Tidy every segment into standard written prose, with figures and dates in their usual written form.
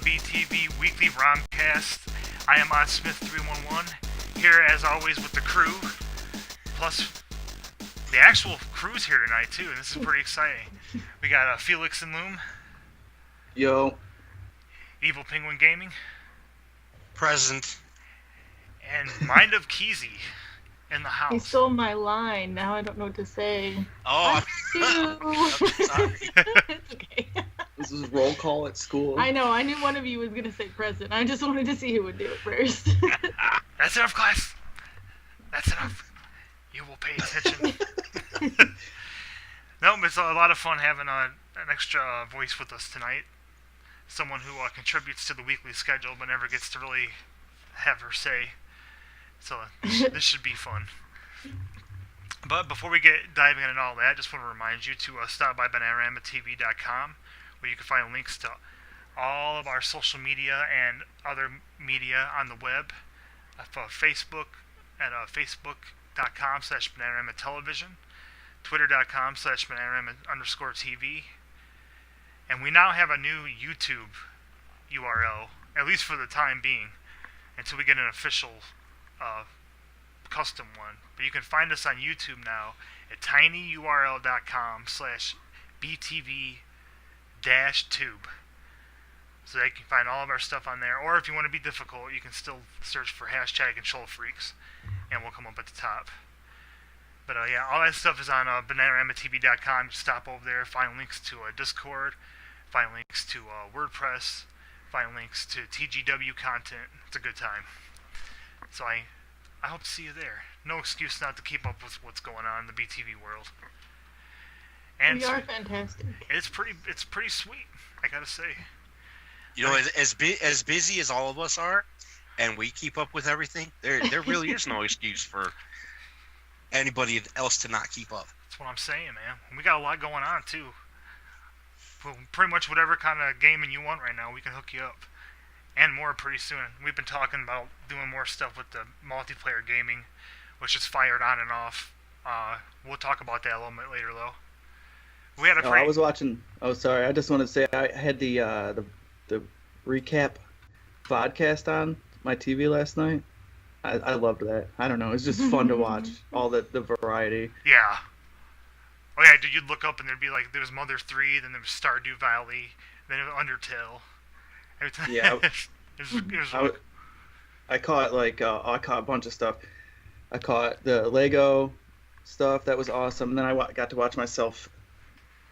BTV Weekly ROMcast. I am OddSmith311, here as always with the crew, plus the actual crew's here tonight too, and this is pretty exciting. We got Felix and Loom. Yo. Evil Penguin Gaming. Present. And Mind of Keezy in the house. He stole my line. Now I don't know what to say. Oh, I'm sorry. It's okay. This is roll call at school. I know. I knew one of you was gonna say present. I just wanted to see who would do it first. That's enough, class. That's enough. You will pay attention. No, it's a lot of fun having an extra voice with us tonight. Someone who contributes to the weekly schedule but never gets to really have her say. So this should be fun. But before we get diving into all that, I just want to remind you to stop by BananaROMaTV.com, where you can find links to all of our social media and other media on the web. Facebook at facebook.com/BananaROMaTelevision, twitter.com/BananaROMa_TV, and we now have a new YouTube URL, at least for the time being, until we get an official custom one. But you can find us on YouTube now at tinyurl.com/btv-tube. So you can find all of our stuff on there. Or if you want to be difficult, you can still search for #ControlFreaks, and we'll come up at the top. But yeah, all that stuff is on BananaROMaTV.com. Stop over there, find links to Discord, find links to WordPress, find links to TGW content. It's a good time. So I hope to see you there. No excuse not to keep up with what's going on in the BTV world. And we are fantastic. It's pretty sweet, I gotta say. You know, as busy as all of us are, and we keep up with everything, there really is no excuse for anybody else to not keep up. That's what I'm saying, man. We got a lot going on too. Well, pretty much whatever kind of gaming you want right now, we can hook you up. And more pretty soon. We've been talking about doing more stuff with the multiplayer gaming, which is fired on and off. We'll talk about that a little bit later, though. We had a I was watching. Oh, sorry. I just wanted to say I had the recap podcast on my TV last night. I loved that. I don't know. It's just fun to watch all the variety. Yeah. Oh yeah, dude. You'd look up and there'd be like there was Mother 3, then there was Stardew Valley, then there was Undertale. Yeah. I caught I caught a bunch of stuff. I caught the Lego stuff. That was awesome. And then I got to watch myself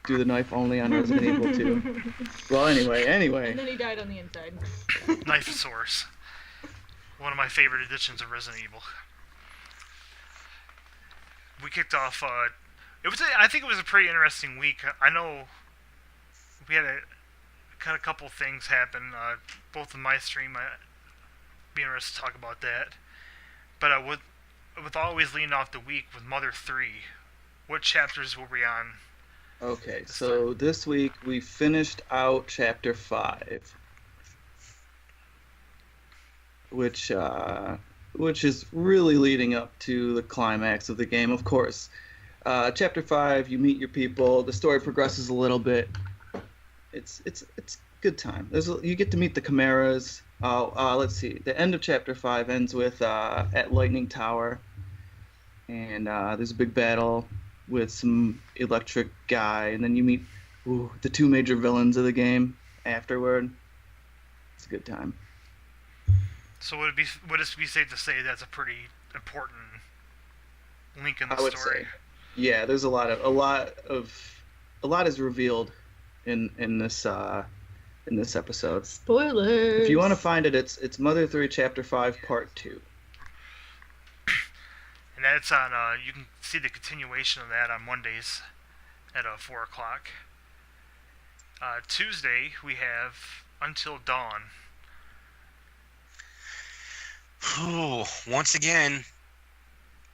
do the knife only on Resident Evil 2. Well, anyway. And then he died on the inside. Knife Source. One of my favorite editions of Resident Evil. We kicked off. I think it was a pretty interesting week. I know we had a couple things happen, both in my stream. I'd be interested to talk about that. But with always leading off the week with Mother 3, what chapters were we on? Okay, so this week we finished out Chapter 5, which is really leading up to the climax of the game, of course. Chapter 5, you meet your people. The story progresses a little bit. It's good time. You get to meet the Chimeras. Let's see. The end of Chapter 5 ends with at Lightning Tower, and there's a big battle with some electric guy, and then you meet the two major villains of the game afterward. It's a good time. So would it be safe to say that's a pretty important link in the story? I would say, yeah. There's a lot is revealed in this episode. Spoilers. If you want to find it, it's Mother 3 Chapter 5 Part 2. And that's on. You can see the continuation of that on Mondays at 4 o'clock. Tuesday we have Until Dawn. Once again,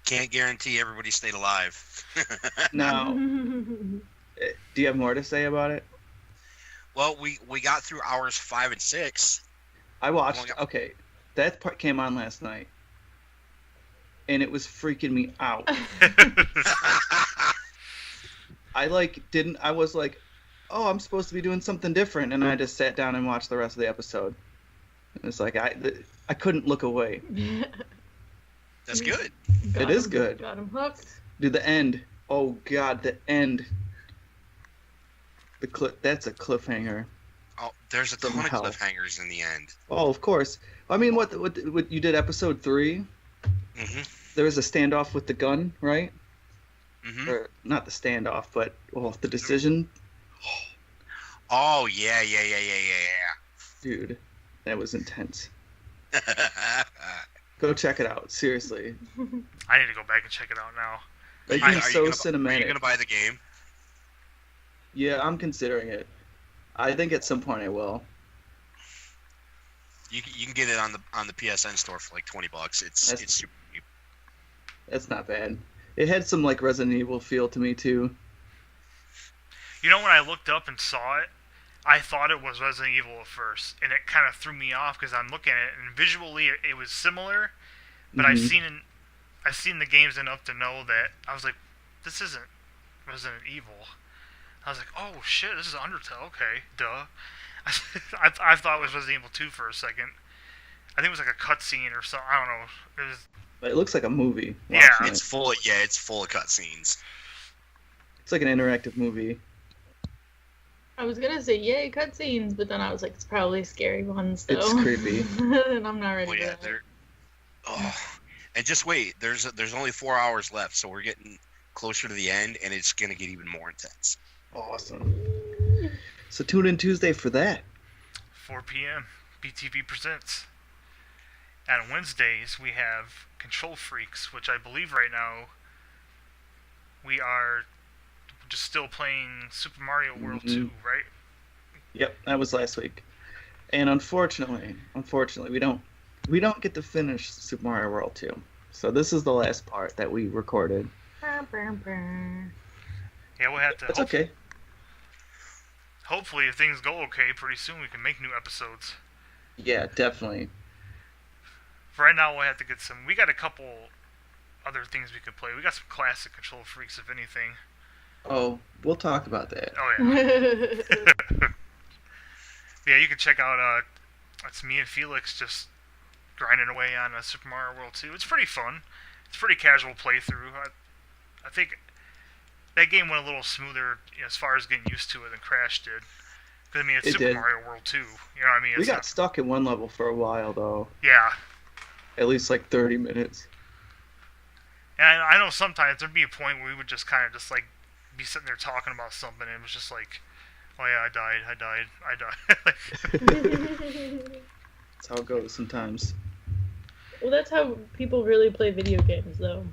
can't guarantee everybody stayed alive. No. Do you have more to say about it? Well, we got through hours 5 and 6. I watched. Okay, that part came on last night, and it was freaking me out. I was like, oh, I'm supposed to be doing something different, and I just sat down and watched the rest of the episode. It's like I couldn't look away. That's good. It is good. Got him hooked. Dude, the end. Oh God, the end. That's a cliffhanger. Oh, there's a ton of Somehow. cliffhangers in the end. Oh, of course. I mean, what you did episode 3? Mm-hmm. There was a standoff with the gun, right? Mm-hmm. Or not the standoff, but the decision. Oh, yeah. Dude, that was intense. Go check it out, seriously. I need to go back and check it out now. Like, Are it's you so gonna- Are you cinematic. going to buy the game? Yeah, I'm considering it. I think at some point I will. You can get it on the PSN store for like $20. It's super cheap. That's not bad. It had some like Resident Evil feel to me too. You know, when I looked up and saw it, I thought it was Resident Evil at first, and it kind of threw me off because I'm looking at it and visually it was similar, but I've seen the games enough to know that I was like, this isn't Resident Evil. I was like, oh shit, this is Undertale. Okay, duh. I thought it was Resident Evil 2 for a second. I think it was like a cutscene or something. I don't know. It was. But it looks like a movie. Yeah. watching it. It's full of cutscenes. It's like an interactive movie. I was gonna say yay cutscenes, but then I was like, it's probably scary ones though. It's creepy. And I'm not ready Oh for yeah, that. they're. Oh, and just wait. There's only 4 hours left, so we're getting closer to the end, and it's gonna get even more intense. Awesome. So tune in Tuesday for that. 4 p.m. BTV presents. And on Wednesdays we have Control Freaks, which I believe right now we are just still playing Super Mario World 2, right? Yep, that was last week. And unfortunately, we don't get to finish Super Mario World 2. So this is the last part that we recorded. Yeah, we'll have to. That's okay. Hopefully, if things go okay, pretty soon we can make new episodes. Yeah, definitely. For right now, we'll have to get some. We got a couple other things we could play. We got some classic Control Freaks, if anything. Oh, we'll talk about that. Oh yeah. Yeah, you can check out. It's me and Felix just grinding away on Super Mario World 2. It's pretty fun. It's a pretty casual playthrough. I think that game went a little smoother as far as getting used to it than Crash did. Because I mean, it's It Super did. Mario World 2. You know what I mean? We It's got not- stuck in one level for a while, though. Yeah. At least like 30 minutes. And I know sometimes there'd be a point where we would just kind of just like be sitting there talking about something, and it was just like, oh yeah, I died. That's how it goes sometimes. Well, that's how people really play video games, though.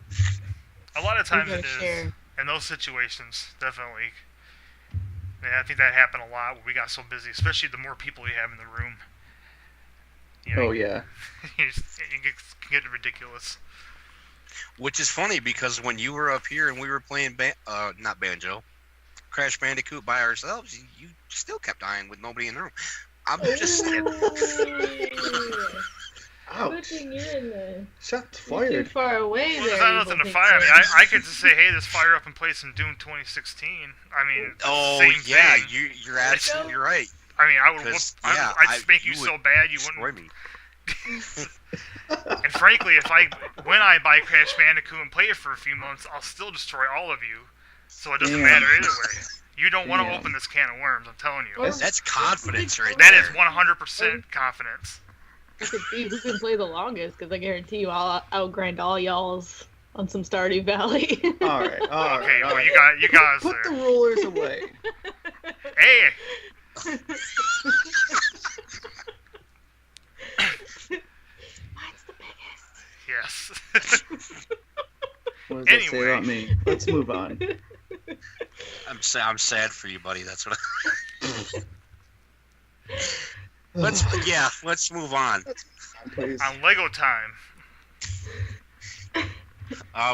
A lot of times You it gotta is. share. In those situations, definitely. Yeah, I think that happened a lot when we got so busy, especially the more people you have in the room. You know, Oh yeah. it can get ridiculous. Which is funny because when you were up here and we were playing not Banjo, Crash Bandicoot by ourselves, you still kept dying with nobody in the room. I'm just saying. Ouch. Putting you in there. Shots You're too fired. far away Well, there. there's not nothing to fire. I mean, I could just say, hey, let's fire up and play some Doom 2016. I mean, Oh same yeah, thing. you're absolutely right. I mean, I would. 'Cause, I'd spank you you so would bad you Destroy wouldn't. me. And frankly, when I buy Crash Bandicoot and play it for a few months, I'll still destroy all of you. So it doesn't Damn. matter either way. You don't want to Damn. open this can of worms. I'm telling you. Or- That's confidence right That there. is 100% confidence. We could see who can play the longest, because I guarantee you I'll outgrind all y'all's on some Stardew Valley. All right. All Okay, right. all well, right. you got us Put the there. rulers away. Hey, Mine's the biggest. yes. What does that say Anyway. about me? Let's move on. I'm sad for you, buddy. That's what. Let's move on. Please. On Lego time.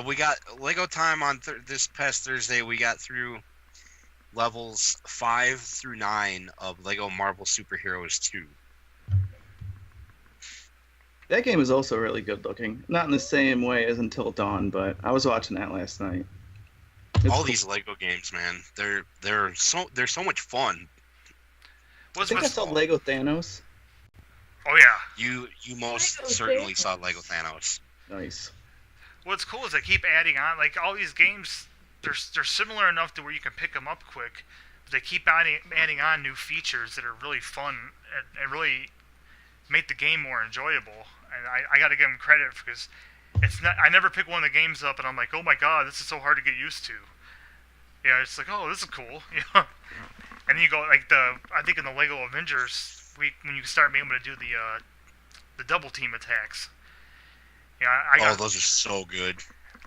We got Lego time on this past Thursday. We got through levels 5 through 9 of Lego Marvel Superheroes 2. That game is also really good looking. Not in the same way as Until Dawn, but I was watching that last night. All cool. these Lego games, man, they're so much fun. I think I saw Lego Thanos. Oh yeah. You most Lego certainly Thanos. saw Lego Thanos. Nice. What's cool is they keep adding on. Like all these games, they're similar enough to where you can pick them up quick. But they keep adding on new features that are really fun and really make the game more enjoyable. And I got to give them credit because it's not. I never pick one of the games up and I'm like, oh my god, this is so hard to get used to. Yeah, it's like, oh, this is cool. Yeah. And then you go like I think in the Lego Avengers, when you start being able to do the double team attacks. Yeah, Those are so good.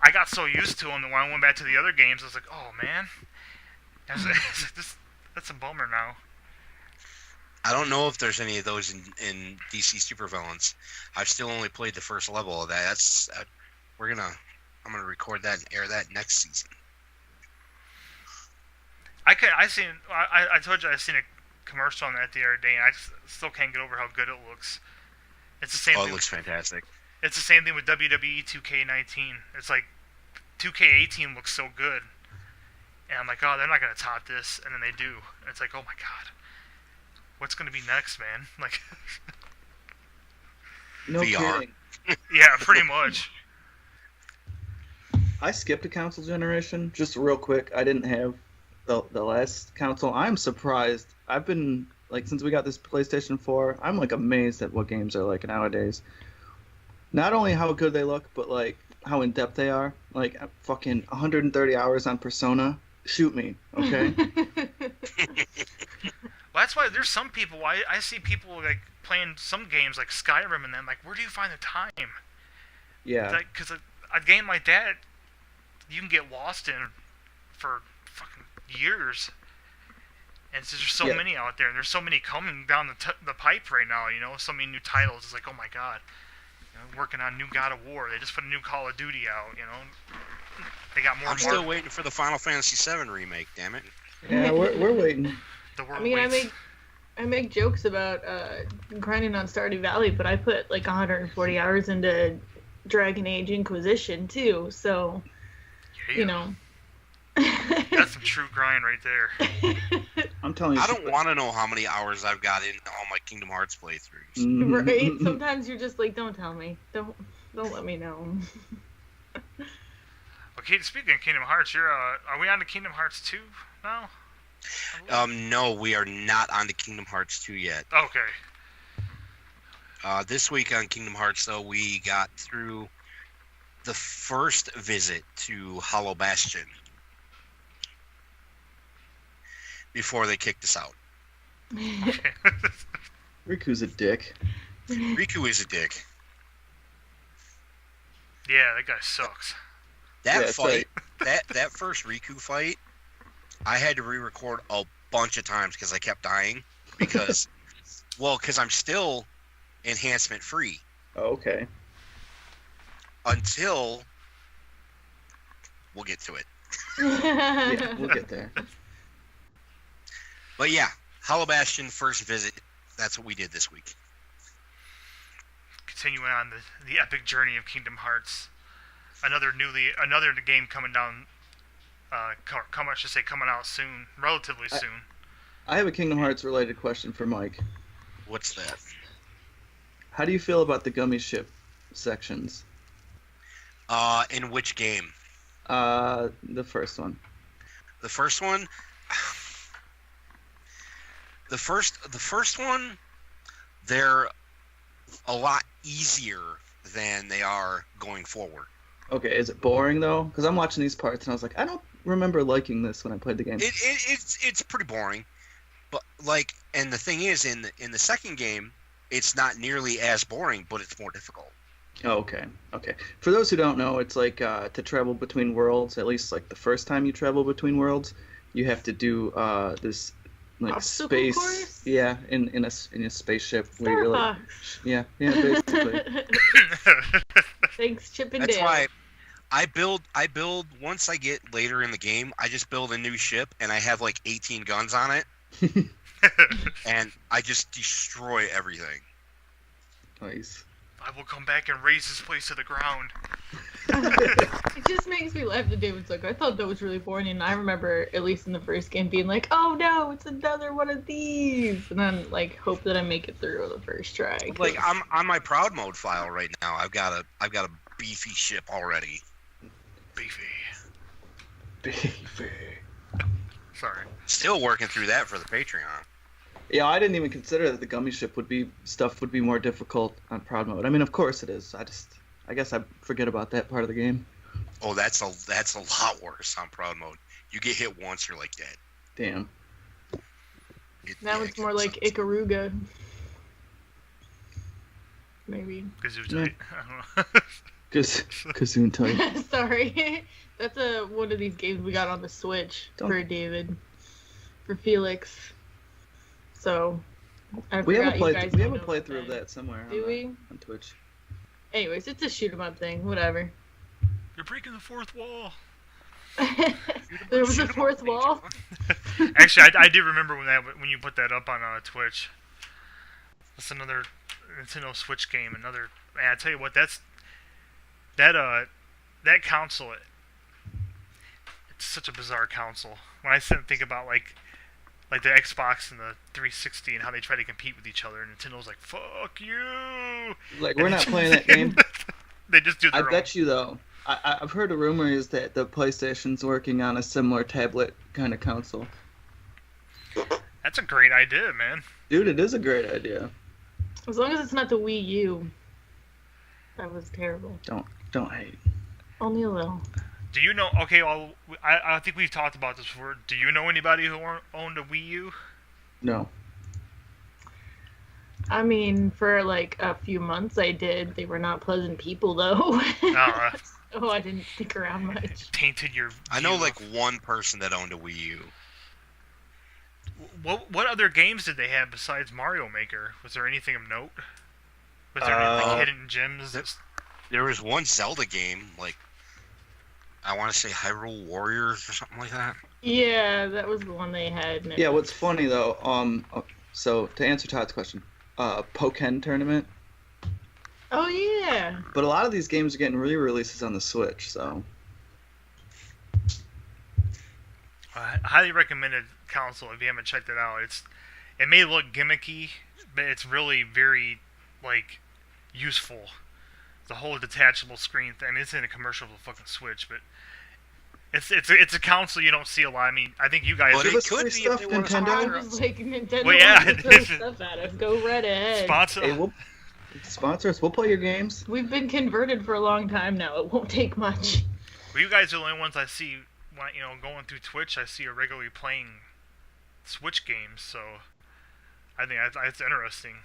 I got so used to them that when I went back to the other games, I was like, oh man, that's a bummer now. I don't know if there's any of those in DC Supervillains. I've still only played the first level of that. I'm gonna record that and air that next season. I told you I seen a commercial on that the other day, and I still can't get over how good it looks. It's the same. Oh, thing. it looks fantastic. It's the same thing with WWE 2K19. It's like 2K18 looks so good, and I'm like, oh, they're not gonna top this, and then they do. And it's like, oh my god, what's gonna be next, man? Like, No VR. kidding. yeah, pretty much. I skipped a console generation just real quick. I didn't have the last console. I'm surprised. I've been like since we got this PlayStation 4. I'm like amazed at what games are like nowadays. Not only how good they look, but like how in depth they are. Like fucking 130 hours on Persona. Shoot me, okay? Well, that's why there's some people. I see people like playing some games like Skyrim, and then like, where do you find the time? Yeah. Because a game like that, you can get lost in for fucking years. And there's so Yeah. many out there, and there's so many coming down the pipe right now. So many new titles. It's like, oh my god. Working on new God of War. They just put a new Call of Duty out. They got more. I'm still waiting for the Final Fantasy VII remake. Damn it! Yeah, we're waiting. The world I mean, waits. I make jokes about grinding on Stardew Valley, but I put like 140 hours into Dragon Age Inquisition too. So, Yeah. That's some true grind right there. I'm telling you. I don't want to know how many hours I've got in all my Kingdom Hearts playthroughs. Right? Sometimes you're just like, don't tell me. Don't let me know. Okay, speaking of Kingdom Hearts, are we on to Kingdom Hearts 2 now? No, we are not on to Kingdom Hearts 2 yet. Okay. This week on Kingdom Hearts, though, we got through the first visit to Hollow Bastion before they kicked us out. Riku's a dick. Riku is a dick. Yeah, that guy sucks. That Yeah, fight, that first Riku fight, I had to re-record a bunch of times because I kept dying. Because I'm still enhancement free. Oh, okay. Until we'll get to it. Yeah, we'll get there. But yeah, Hollow Bastion first visit. That's what we did this week. Continuing on the epic journey of Kingdom Hearts. Another game coming down. Coming out soon, relatively soon. I have a Kingdom Hearts related question for Mike. What's that? How do you feel about the gummy ship sections? In which game? The first one. The first one. The first one, they're a lot easier than they are going forward. Okay, is it boring though? Because I'm watching these parts and I was like, I don't remember liking this when I played the game. It's pretty boring, but like, and the thing is, in the second game, it's not nearly as boring, but it's more difficult. Oh, okay. For those who don't know, it's like to travel between worlds. At least like the first time you travel between worlds, you have to do this like Obstacle space. course? Yeah, in a spaceship where you're like, Starbucks. yeah, basically. Thanks, Chip and That's Dale. why I build once I get later in the game, I just build a new ship and I have like 18 guns on it, and I just destroy everything. Nice. I will come back and raise this place to the ground. just makes me laugh that David's like, I thought that was really boring, and I remember, at least in the first game, being like, oh no, it's another one of these, and then like hope that I make it through the first try. Like I'm on my proud mode file right now. I've got a beefy ship already. Beefy. Sorry. Still working through that for the Patreon. Yeah, I didn't even consider that the gummy ship would be more difficult on proud mode. I mean, of course it is. I guess I forget about that part of the game. Oh, that's a lot worse on proud mode. You get hit once, you're like dead. Damn. Now it's more like Ikaruga. Maybe. Gesundheit. Yeah. Gesundheit. Sorry. That's one of these games we got on the Switch for David. For Felix. So, we have a playthrough of that somewhere. On Twitch. Anyways, it's a shoot 'em up thing. Whatever. You're breaking the fourth wall. There was a fourth wall. Actually, I do remember when you put that up on Twitch. That's another Nintendo Switch game. I tell you what, that console. It's such a bizarre console. When I sit and think about like the Xbox and the 360 and how they try to compete with each other, and Nintendo's like, "Fuck you!" Like, we're not playing that game. They just do their own. I bet you though. I've heard a rumor is that the PlayStation's working on a similar tablet kind of console. That's a great idea, man. Dude, it is a great idea. As long as it's not the Wii U. That was terrible. Don't hate. Only a little. Do you know? Okay, well, I think we've talked about this before. Do you know anybody who owned a Wii U? No. I mean, for like a few months I did. They were not pleasant people, though. So I didn't stick around much. Tainted your. I know like one person that owned a Wii U. What other games did they have besides Mario Maker? Was there anything of note? Was there any like, hidden gems? There was one Zelda game, like I want to say Hyrule Warriors or something like that. Yeah, that was the one they had. Yeah, what's funny though, so to answer Todd's question, Pokken Tournament. Oh yeah. But a lot of these games are getting re-releases on the Switch, so. Highly recommended console if you haven't checked it out. It may look gimmicky, but it's really very like useful. The whole detachable screen thing. It's in a commercial for the fucking Switch, but it's a console you don't see a lot. I mean, I think you guys. But it could be if they want to I was like, Nintendo well, yeah, wants to throw stuff at us. Go right ahead. Sponsor. Hey, we'll sponsor us. We'll play your games. We've been converted for a long time now. It won't take much. Well, you guys are the only ones I see. When, going through Twitch, I see you regularly playing Switch games. So I think it's interesting.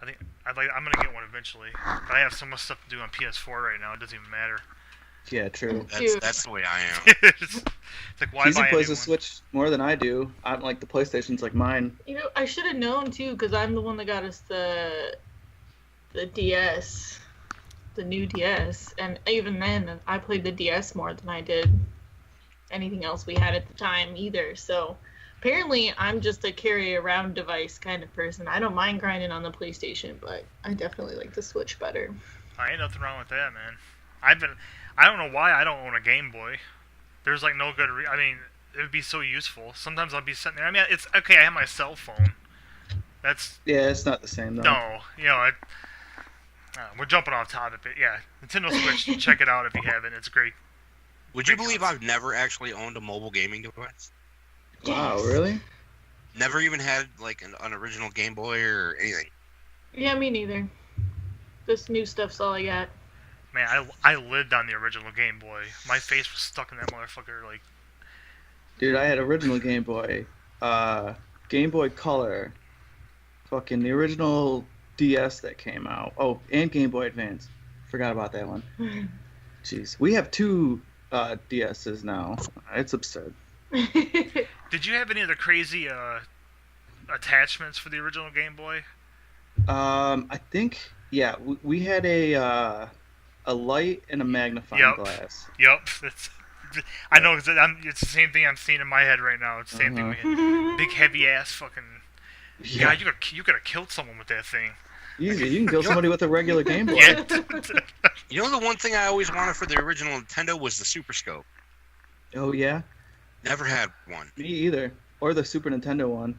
I'm gonna get one eventually. But I have so much stuff to do on PS4 right now. It doesn't even matter. Yeah, true. That's the way I am. It's like why Cheesy buy plays a the Switch more than I do. I'm like the PlayStation's like mine. I should have known too, because I'm the one that got us the DS, the new DS, and even then I played the DS more than I did anything else we had at the time either. So apparently I'm just a carry around device kind of person. I don't mind grinding on the PlayStation, but I definitely like the Switch better. Ain't nothing wrong with that, man. I don't know why I don't own a Game Boy. There's like no good I mean, it would be so useful. Sometimes I'll be sitting there. I mean, it's okay. I have my cell phone. Yeah, it's not the same though. No, we're jumping off topic, but yeah, Nintendo Switch. Check it out if you haven't. It's great. Would you believe I've never actually owned a mobile gaming device? Wow, really? Never even had like an original Game Boy or anything. Yeah, me neither. This new stuff's all I got. Man, I lived on the original Game Boy. My face was stuck in that motherfucker. Like, dude, I had original Game Boy, Game Boy Color, fucking the original DS that came out. Oh, and Game Boy Advance. Forgot about that one. Jeez, we have two DSs now. It's absurd. Did you have any of the crazy attachments for the original Game Boy? I think we had a light and a magnifying glass. Yep. I know it's the same thing I'm seeing in my head right now. It's the same thing. We had. Big heavy ass fucking. Yeah. God, you could have killed someone with that thing. Easy, you can kill somebody with a regular Game Boy. You You know, the one thing I always wanted for the original Nintendo was the Super Scope. Oh yeah, Never had one. me either. Or the Super Nintendo one.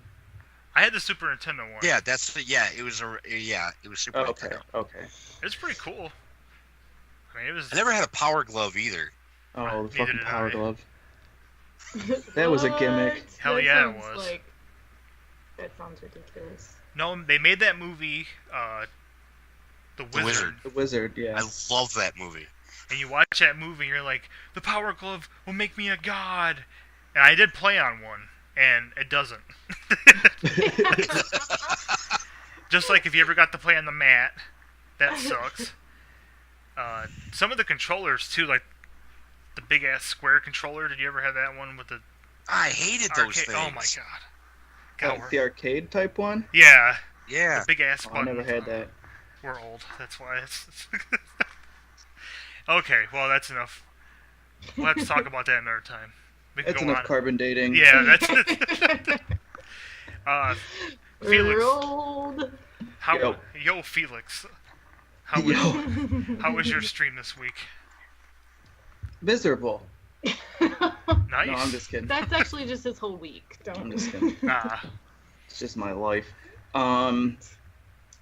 I had the Super Nintendo one. Yeah, it was Super Okay, Nintendo. okay. It's pretty cool. I mean, it was. I never had a Power Glove either. Oh, the Neither fucking did Power I. Glove. That was a gimmick. What? Hell That yeah, it sounds was. That sounds ridiculous. No, they made that movie, The The Wizard. The Wizard, yeah. I love that movie. And you watch that movie and you're like, the Power Glove will make me a god. And I did play on one, and it doesn't. Just like if you ever got to play on the mat, that sucks. Some of the controllers too, like the big ass square controller. Did you ever have that one with the I hated those arcade? things. Oh my god. The arcade type one? Yeah, Yeah. the big ass Oh, I button. never had that. We're old. That's why it's. Okay, well that's enough. We'll have to talk about that another time. We can That's go enough on. carbon dating. Yeah, that's. Felix, We're old. yo, Felix, how Yo. how was your stream this week? Miserable. Nice. No, I'm just kidding. That's actually just this whole week. I'm Don't. just kidding. Ah, It's just my life.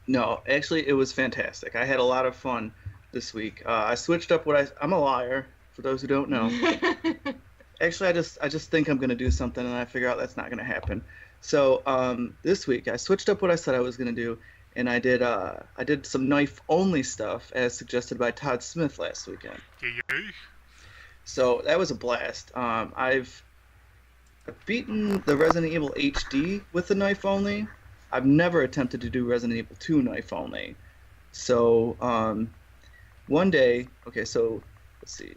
No, actually, it was fantastic. I had a lot of fun this week. I switched up I'm a liar, for those who don't know. Actually, I just think I'm gonna do something, and I figure out that's not gonna happen. So this week, I switched up what I said I was gonna do, and I did some knife only stuff as suggested by Todd Smith last weekend. yeah. So that was a blast. I've beaten the Resident Evil HD with the knife only. I've never attempted to do Resident Evil 2 knife only. So one day, so let's see.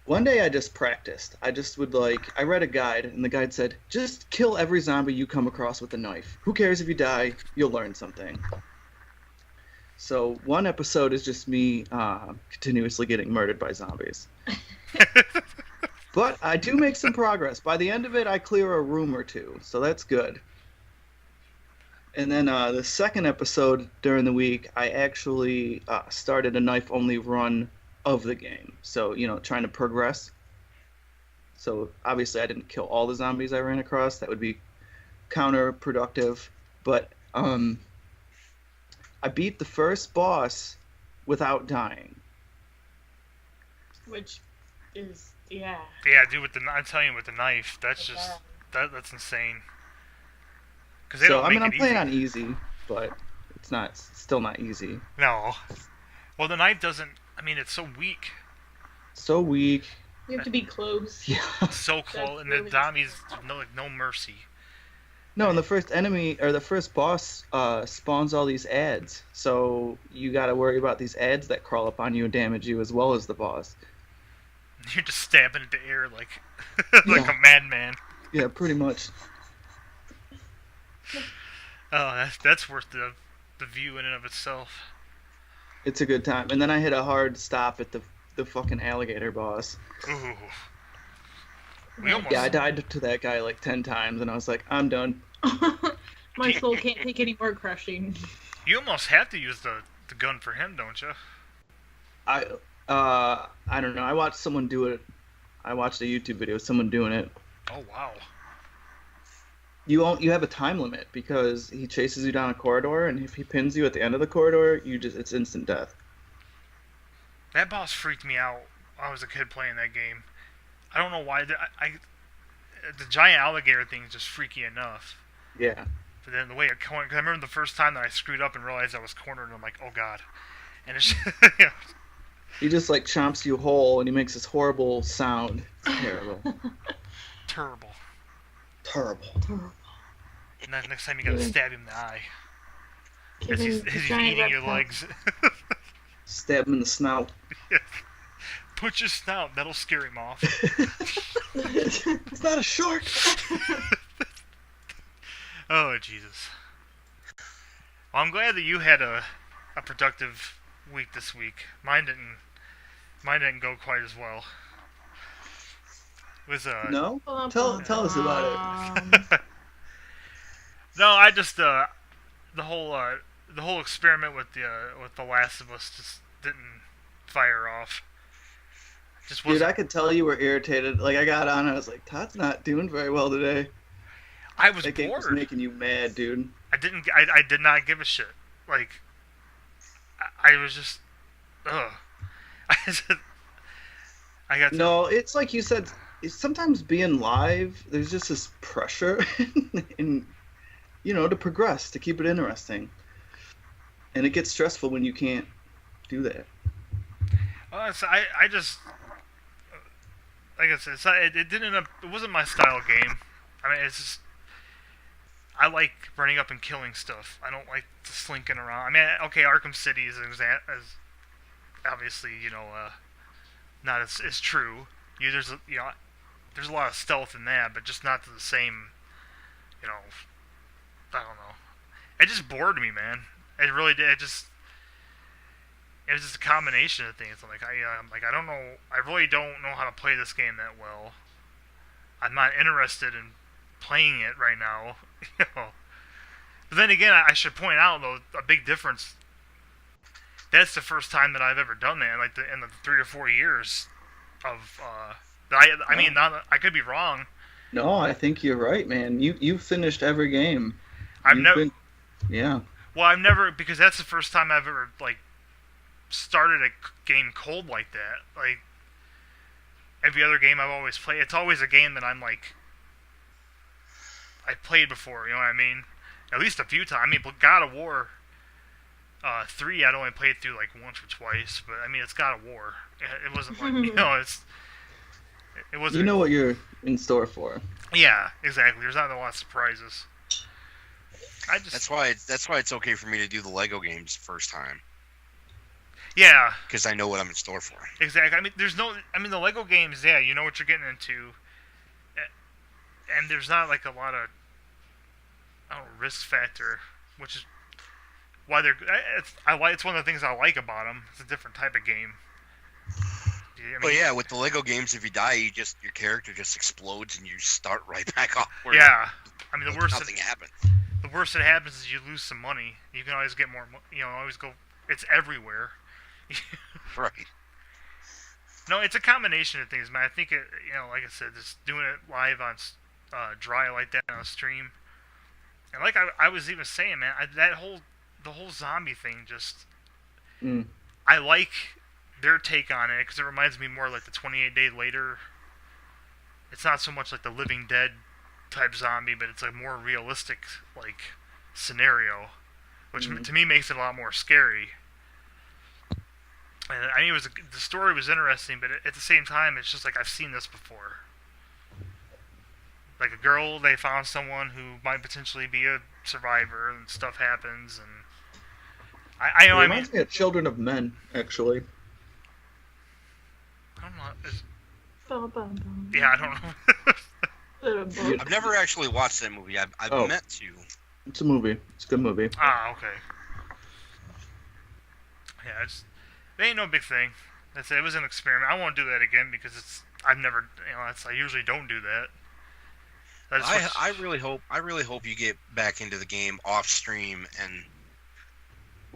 One day I just practiced. I read a guide, and the guide said, just kill every zombie you come across with a knife. Who cares if you die? You'll learn something. So one episode is just me continuously getting murdered by zombies. But I do make some progress. By the end of it, I clear a room or two, so that's good. And then the second episode during the week, I actually started a knife-only run of the game. So, trying to progress. So, obviously, I didn't kill all the zombies I ran across. That would be counterproductive. But I beat the first boss without dying. Which is yeah. Yeah, dude, I'm telling you, with the knife, that's just that's insane. Because they So, don't make I'm it playing easy. on easy, but it's still not easy. No. Well, the knife doesn't. I mean, it's so weak, So weak. You have to be close. Yeah. so close, and the really zombies no mercy. No, and the first enemy or the first boss spawns all these ads, so you got to worry about these ads that crawl up on you and damage you as well as the boss. You're just stabbing into air like Yeah. a madman. Yeah, pretty much. Oh, that's worth the view in and of itself. It's a good time. And then I hit a hard stop at the fucking alligator boss. Ooh. We almost. Yeah, I died to that guy like 10 times, and I was like, I'm done. My soul can't take any more crushing. You almost have to use the gun for him, don't you? I don't know. I watched someone do it. I watched a YouTube video of someone doing it. Oh wow. You have a time limit because he chases you down a corridor, and if he pins you at the end of the corridor, it's instant death. That boss freaked me out when I was a kid playing that game. I don't know why. The giant alligator thing is just freaky enough. Yeah. But then the way it cornered, because I remember the first time that I screwed up and realized I was cornered, and I'm like, oh god. And it's yeah. He just like chomps you whole, and he makes this horrible sound. It's terrible. Terrible. Terrible. And then next time you gotta stab him in the eye. Give As he's him the eating giant your reptile. legs. Stab him in the snout. Put your snout, that'll scare him off. It's not a shark. Oh, Jesus. Well, I'm glad that you had a productive week this week. Mine didn't go quite as well. It was No? Tell us about it. No, I just the whole experiment with the Last of Us just fire off. Just Dude, wasn't. I could tell you were irritated. Like, I got on, I was like, Todd's not doing very well today. I was That game was bored. making you mad, dude. I did not give a shit. Like, I was just, ugh. I got to, No, it's like you said, it's sometimes being live, there's just this pressure and to progress, to keep it interesting. And it gets stressful when you can't do that. I just, like I said, it didn't end up. It wasn't my style game. I mean, it's just. I like running up and killing stuff. I don't like slinking around. I mean, okay, Arkham City is obviously not as true. There's a lot of stealth in that, but just not to the same. I don't know. It just bored me, man. It really did. It was just a combination of things. I don't know. I really don't know how to play this game that well. I'm not interested in playing it right now. But then again, I should point out though a big difference. That's the first time that I've ever done that. In the 3 or 4 years of. I mean, I could be wrong. No, I think you're right, man. You've finished every game. I've never. Yeah. Well, I've never, because that's the first time I've ever started a game cold like that. Like every other game I've always played, it's always a game that I played before. You know what I mean? At least a few times. I mean, God of War 3, I'd only played through once or twice, but I mean, it's God of War. It wasn't it wasn't. You know what you're in store for. Yeah, exactly. There's not a lot of surprises. That's why it's okay for me to do the Lego games first time. Yeah. Because I know what I'm in store for. Exactly. I mean, the Lego games, yeah, you know what you're getting into, and there's not a lot of, risk factor, which is why it's one of the things I like about them. It's a different type of game. But yeah, with the Lego games, if you die, your character just explodes and you start right back off. Yeah. I mean, nothing happens. The worst that happens is you lose some money. You can always get more. Always go. It's everywhere. Right. No, it's a combination of things, man. I think it. Like I said, just doing it live on dry like that on a stream, and I was even saying, man, the whole zombie thing just. I like their take on it because it reminds me more like the 28 Day Later. It's not so much like the Living Dead type zombie, but it's a more realistic scenario, which to me makes it a lot more scary. And I mean, the story was interesting, but at the same time, it's just I've seen this before. Like a girl, they found someone who might potentially be a survivor, and stuff happens, and It reminds me of Children of Men, actually. I don't know. Yeah, I don't know. I've never actually watched that movie. I've meant to. It's a movie. It's a good movie. Ah, okay. Yeah, it ain't no big thing. It was an experiment. I won't do that again because I've never, I usually don't do that. I really hope you get back into the game off stream and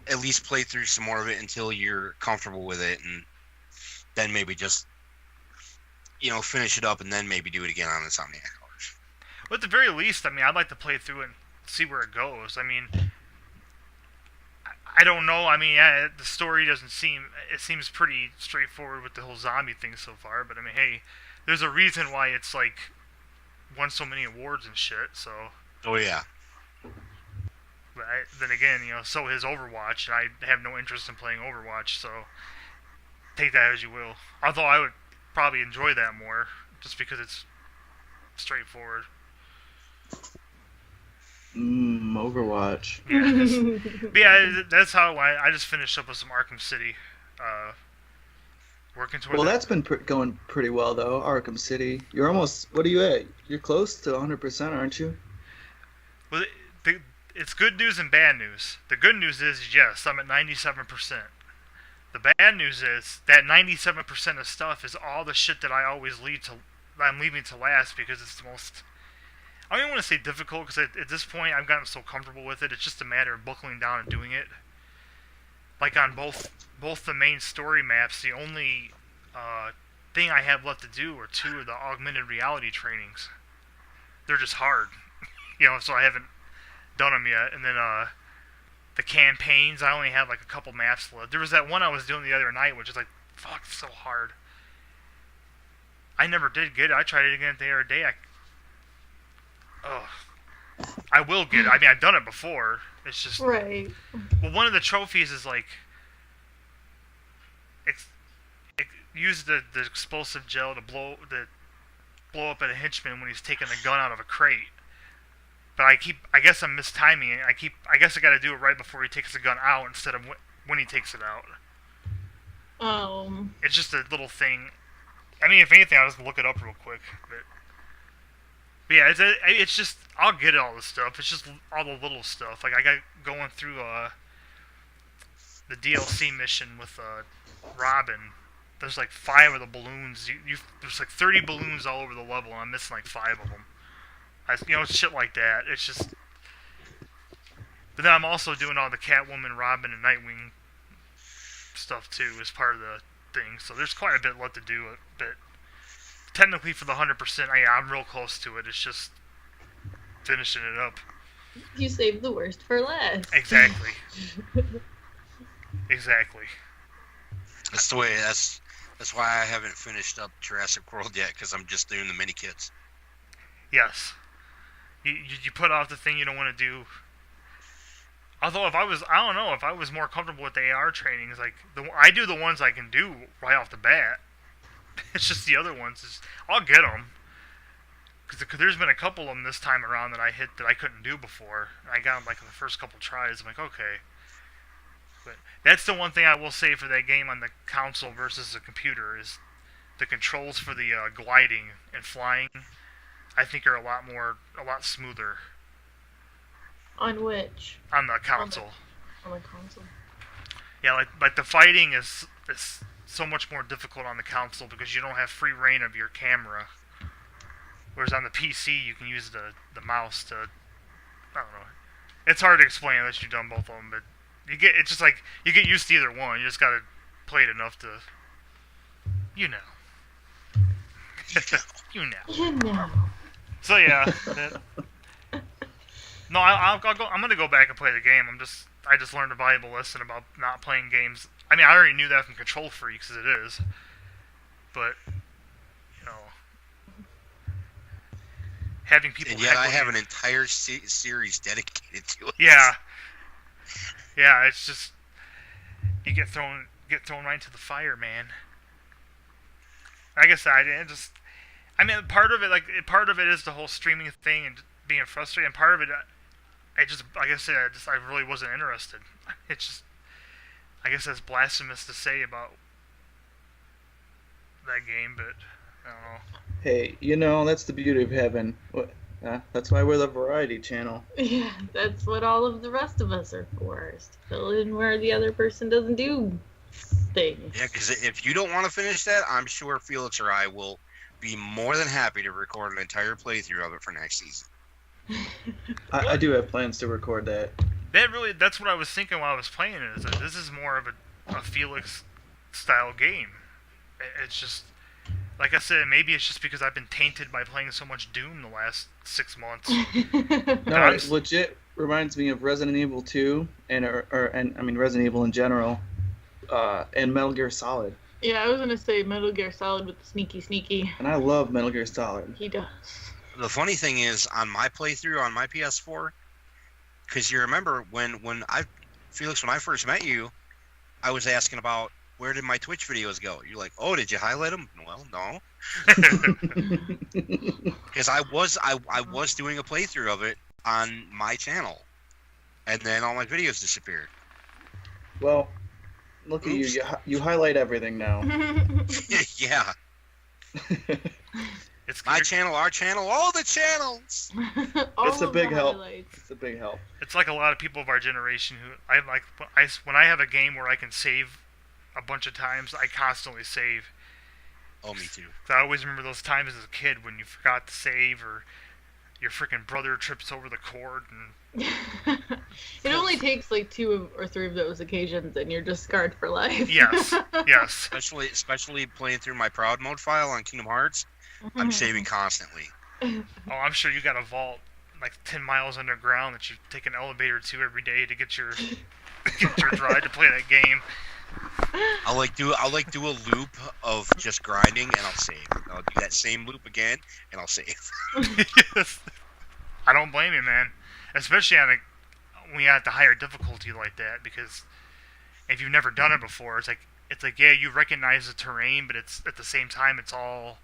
at least play through some more of it until you're comfortable with it, and then maybe just finish it up and then maybe do it again on Insomniac Hours. Well, at the very least, I mean, I'd like to play through it and see where it goes. I mean, I don't know. I mean, yeah, the story it seems pretty straightforward with the whole zombie thing so far, but I mean, hey, there's a reason why it's won so many awards and shit, so. Oh, yeah. But then again, so is Overwatch, and I have no interest in playing Overwatch, so take that as you will. Although I would probably enjoy that more, just because it's straightforward. Overwatch. Yeah, that's how I just finished up with some Arkham City. Working towards. Well, that's been going pretty well though. Arkham City. You're almost. What are you at? You're close to 100%, aren't you? Well, it's good news and bad news. The good news is yes, I'm at 97%. The bad news is that 97% of stuff is all the shit that I'm leaving to last because it's the most. I don't even want to say difficult because at this point I've gotten so comfortable with it. It's just a matter of buckling down and doing it. like on both the main story maps, the only thing I have left to do are 2 of the augmented reality trainings. They're just hard, so I haven't done them yet. And then the campaigns, I only have like a couple maps left. There was that one I was doing the other night, which is like, fuck, it's so hard. I never did get it. I tried it again the other day. I will get it. I mean, I've done it before. It's just... Right. Well, one of the trophies is like... use the explosive gel to blow up at a henchman when he's taking a gun out of a crate. But I guess I'm mistiming it. I guess I gotta do it right before he takes the gun out instead of when he takes it out. It's just a little thing. I mean, if anything, I'll just look it up real quick. But yeah, it's just, I'll get all this stuff. It's just all the little stuff. Like, I got going through the DLC mission with Robin. There's like 5 of the balloons. There's like 30 balloons all over the level, and I'm missing like 5 of them. Shit like that. It's just... But then I'm also doing all the Catwoman, Robin, and Nightwing stuff too as part of the thing. So there's quite a bit left to do. But technically for the 100%, I'm real close to it. It's just finishing it up. You saved the worst for last. Exactly. Exactly. That's the way. That's why I haven't finished up Jurassic World yet, because I'm just doing the mini kits. Yes. You put off the thing you don't want to do. Although if I was more comfortable with the AR trainings, like I do the ones I can do right off the bat. It's just the other ones I'll get them. Because there's been a couple of them this time around that I hit that I couldn't do before. I got them like in the first couple tries. I'm like, okay. But that's the one thing I will say for that game on the console versus the computer is the controls for the gliding and flying, I think are a lot smoother. On which? On the console. On the console. Yeah, like the fighting is so much more difficult on the console because you don't have free reign of your camera. Whereas on the PC, you can use the mouse to, I don't know. It's hard to explain unless you've done both of them, but it's just like, you get used to either one. You just gotta play it enough to, you know. You know. You know. So yeah. No, I'm gonna go back and play the game. I just learned a valuable lesson about not playing games. I mean, I already knew that from Control Freaks as it is, but having people. And yet, I have an entire series dedicated to it. Yeah, it's just you get thrown right into the fire, man. Like I said, part of it is the whole streaming thing and being frustrated, and part of it, I really wasn't interested. It's just, I guess that's blasphemous to say about that game, but I don't know. Hey, that's the beauty of heaven. That's why we're the variety channel. Yeah, that's what all of the rest of us are for, is to fill in where the other person doesn't do things. Yeah, because if you don't want to finish that, I'm sure Felix or I will be more than happy to record an entire playthrough of it for next season. I do have plans to record that. That's what I was thinking while I was playing it, is that this is more of a Felix style game. It's just, like I said, maybe it's just because I've been tainted by playing so much Doom the last 6 months. No, it legit reminds me of Resident Evil 2 and Resident Evil in general, and Metal Gear Solid. Yeah, I was gonna say Metal Gear Solid with the sneaky. And I love Metal Gear Solid. He does. The funny thing is, on my playthrough on my PS4, because you remember when I first met you, I was asking about where did my Twitch videos go. You're like, oh, did you highlight them? Well, no, because I was doing a playthrough of it on my channel, and then all my videos disappeared. Well, look Oops. At you. You highlight everything now. Yeah. It's my channel, our channel, all the channels. It's a big help. It's a big help. It's like a lot of people of our generation who when I have a game where I can save a bunch of times, I constantly save. Oh, me too. I always remember those times as a kid when you forgot to save or your freaking brother trips over the cord and It only takes like 2 or 3 of those occasions, and you're just scarred for life. yes. Especially playing through my proud mode file on Kingdom Hearts, I'm saving constantly. Oh, I'm sure you got a vault like 10 miles underground that you take an elevator to every day to get your drive to play that game. I'll do a loop of just grinding, and I'll save. I'll do that same loop again, and I'll save. Yes. I don't blame you, man. Especially when you have the higher difficulty like that, because if you've never done it before, it's like yeah, you recognize the terrain, but it's at the same time it's all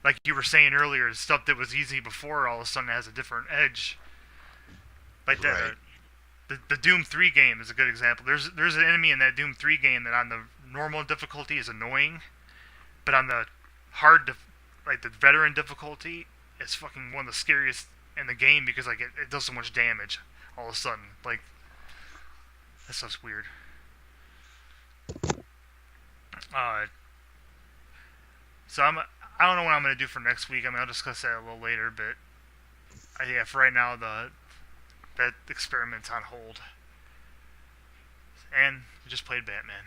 like you were saying earlier, stuff that was easy before all of a sudden has a different edge. Like Right. the Doom 3 game is a good example. There's an enemy in that Doom 3 game that on the normal difficulty is annoying, but on the hard like the veteran difficulty, it's fucking one of the scariest in the game because like it does so much damage all of a sudden. Like that stuff's weird. So I don't know what I'm gonna do for next week. I mean, I'll discuss that a little later, but yeah, for right now that experiment's on hold. And we just played Batman.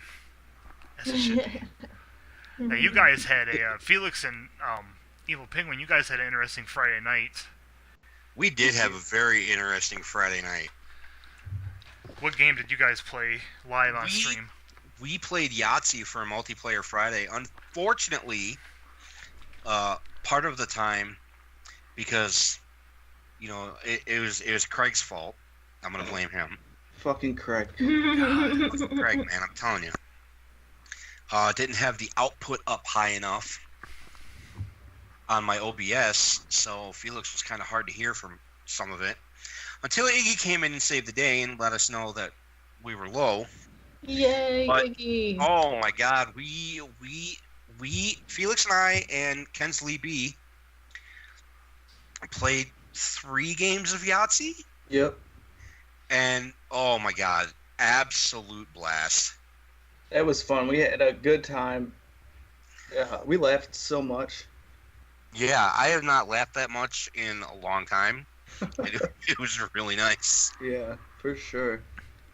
As it should be. Now you guys had a Felix and Evil Penguin. You guys had an interesting Friday night. We did have a very interesting Friday night. What game did you guys play live on stream? We played Yahtzee for a multiplayer Friday. Unfortunately, part of the time, because it was Craig's fault. I'm gonna blame him. Fucking Craig. God, fucking Craig, man, I'm telling you. Didn't have the output up high enough on my OBS, so Felix was kind of hard to hear from some of it. Until Iggy came in and saved the day and let us know that we were low. Yay, But, Iggy. oh my God, we Felix and I and Kensley B played 3 games of Yahtzee. Yep. And oh my God, absolute blast. That was fun. We had a good time. We laughed so much. Yeah, I have not laughed that much in a long time. It was really nice. Yeah, for sure.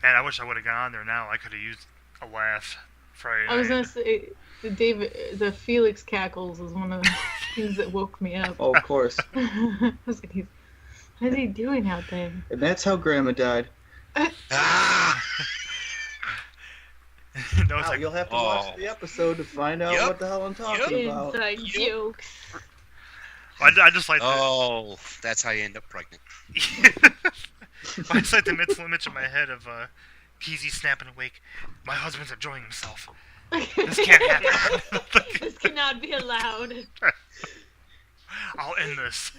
Man, I wish I would have gone on there now. I could have used a laugh Friday night. I was gonna say the Felix cackles is one of the things that woke me up. Oh, of course. I was like, what is he doing out there? And that's how Grandma died. Ah! No, it's Wow, like, you'll have to watch the episode to find out Yep. what the hell I'm talking about. Inside jokes. I just like Oh, that's how you end up pregnant. I just like the mental image in my head of Keezy snapping awake. My husband's enjoying himself. This can't happen. This cannot be allowed. I'll end this.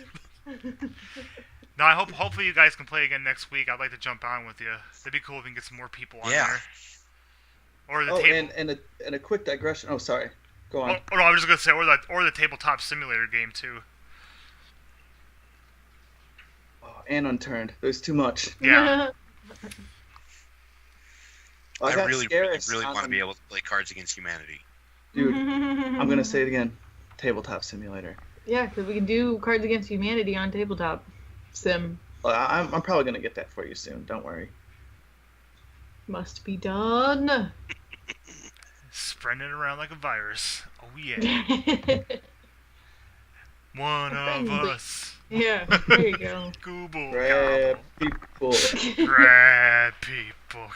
No, I hopefully you guys can play again next week. I'd like to jump on with you. It'd be cool if we can get some more people on there. Or the table. and a quick digression. Oh, sorry. Go on. Oh, no, I was just gonna say, or the tabletop simulator game too. Oh, and Unturned. There's too much. Yeah. Well, I got really Scaris want to on- be able to play Cards Against Humanity. Dude, I'm gonna say it again. Tabletop simulator. Yeah, because we can do Cards Against Humanity on tabletop sim. Well, I'm probably gonna get that for you soon. Don't worry. Must be done. Spreading it around like a virus. Oh yeah. One of us. Yeah, there you go. Google. Grab people. Grab people.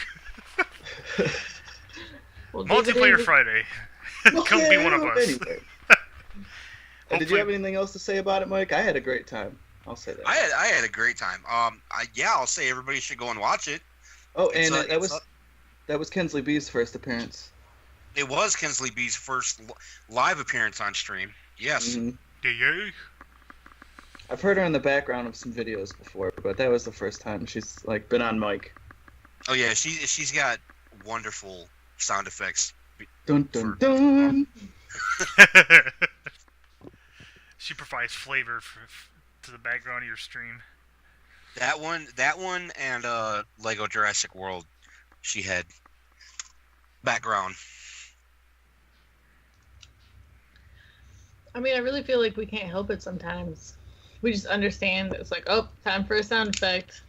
Well, Multiplayer Friday. Come be one of us. Anyway. Did you have anything else to say about it, Mike? I had a great time. I'll say that. I had a great time. I'll say everybody should go and watch it. Oh, and that was Kensley B's first appearance. It was Kensley B's first live appearance on stream. Yes. Mm-hmm. Yeah. I've heard her in the background of some videos before, but that was the first time she's been on mic. Oh yeah, she's got wonderful sound effects. Dun dun dun. She provides flavor to the background of your stream. That one, and Lego Jurassic World, she had background. I mean, I really feel like we can't help it sometimes. We just understand that it's like, oh, time for a sound effect.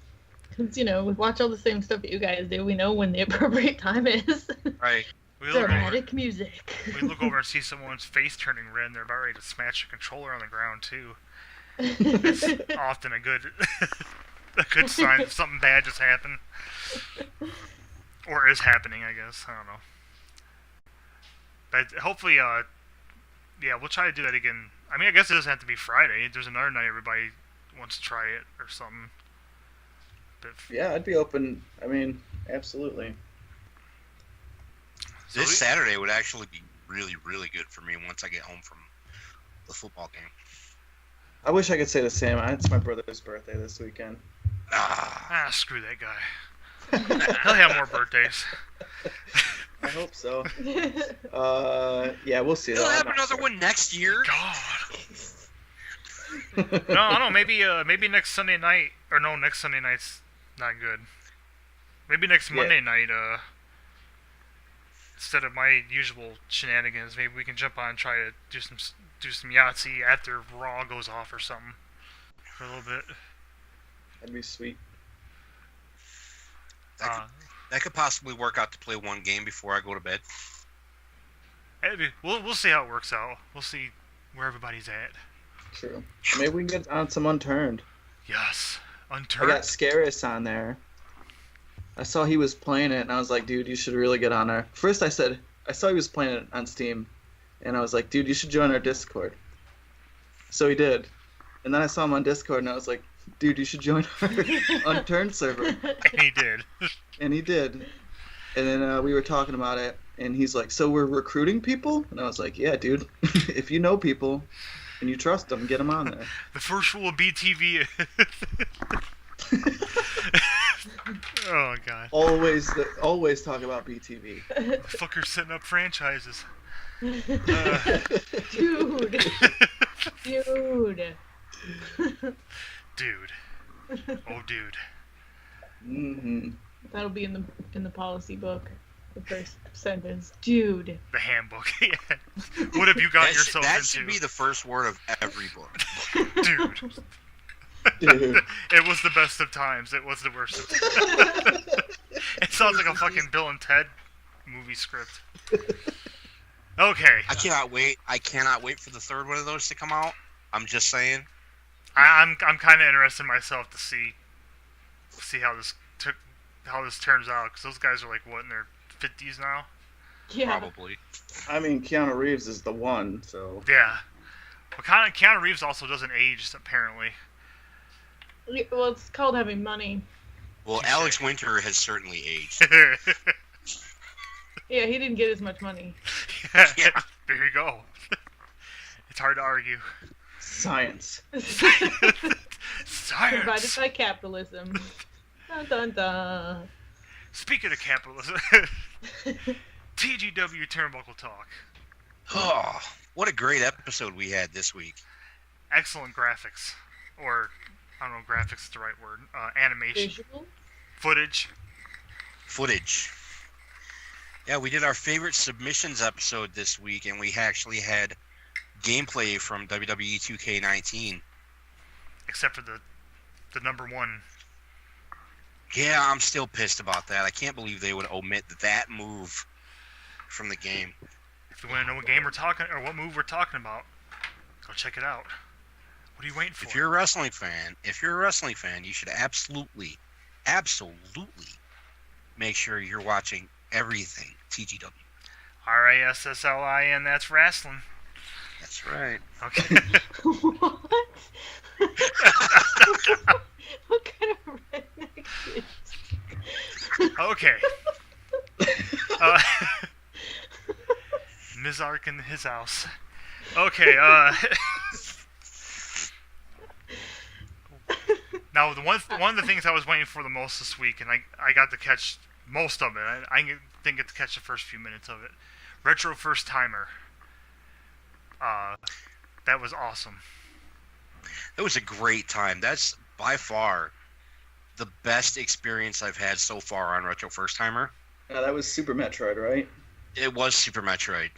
Because, we watch all the same stuff that you guys do. We know when the appropriate time is. Right. Dramatic music. We look over and see someone's face turning red and they're about ready to smash a controller on the ground, too. It's often a good sign that something bad just happened. Or is happening, I guess. I don't know. But hopefully, we'll try to do that again. I mean, I guess it doesn't have to be Friday. There's another night everybody wants to try it or something. Yeah, I'd be open. I mean, absolutely. This Saturday would actually be really, really good for me once I get home from the football game. I wish I could say the same. It's my brother's birthday this weekend. Screw that guy. He'll have more birthdays. I hope so. Yeah, we'll see. He'll have another one next year. God. No, I don't know. Maybe next Sunday night. Or no, next Sunday night's not good. Maybe next Monday night, instead of my usual shenanigans, maybe we can jump on and try to do some Yahtzee after Raw goes off or something for a little bit. That'd be sweet. That could possibly work out to play one game before I go to bed. We'll see how it works out. We'll see where everybody's at. True. Maybe we can get on some Unturned. Yes, Unturned. I got Scarus on there. I saw he was playing it, and I was like, dude, you should really get on there. First I saw he was playing it on Steam, and I was like, dude, you should join our Discord. So he did. And then I saw him on Discord, and I was like, dude, you should join our Unturned server. And he did. And he did. And then we were talking about it, and he's like, so we're recruiting people? And I was like, yeah, dude. If you know people and you trust them, get them on there. The first rule of BTV Oh, God. Always talk about BTV. Fuckers setting up franchises. Dude. Dude. Oh, dude. Mm-hmm. That'll be in the policy book. The first sentence. Dude. The handbook. Yeah. What have you got yourself into? That should be the first word of every book. Dude. Dude. It was the best of times. It was the worst of times. It sounds like a fucking Bill and Ted movie script. Okay. I cannot wait for the third one of those to come out. I'm just saying. I'm kind of interested myself to see how this turns out, because those guys are like what, in their 50s now? Yeah. Probably. I mean, Keanu Reeves is the one, so. Yeah. Well, Keanu Reeves also doesn't age, apparently. Well, it's called having money. Well, Alex Winter has certainly aged. Yeah, he didn't get as much money. Yeah. There you go. It's hard to argue. Science. Science. Provided by capitalism. Dun dun dun. Speaking of capitalism, TGW Turnbuckle Talk. Oh, what a great episode we had this week. Excellent graphics. Or, I don't know if graphics is the right word. Animation. Visual? Footage. Yeah, we did our favorite submissions episode this week, and we actually had gameplay from WWE 2K19. Except for the number one. Yeah, I'm still pissed about that. I can't believe they would omit that move from the game. If you want to know what game we're talking, or what move we're talking about, go check it out. What are you waiting for? If you're a wrestling fan, you should absolutely make sure you're watching everything TGW. RASSLIN, that's wrestling. That's right. Okay. What? What kind of redneck shit? Okay. Mizark in his house. Okay, now, one of the things I was waiting for the most this week, and I got to catch most of it. I didn't get to catch the first few minutes of it. Retro First Timer. That was awesome. It was a great time. That's by far the best experience I've had so far on Retro First Timer. That was Super Metroid, right? It was Super Metroid.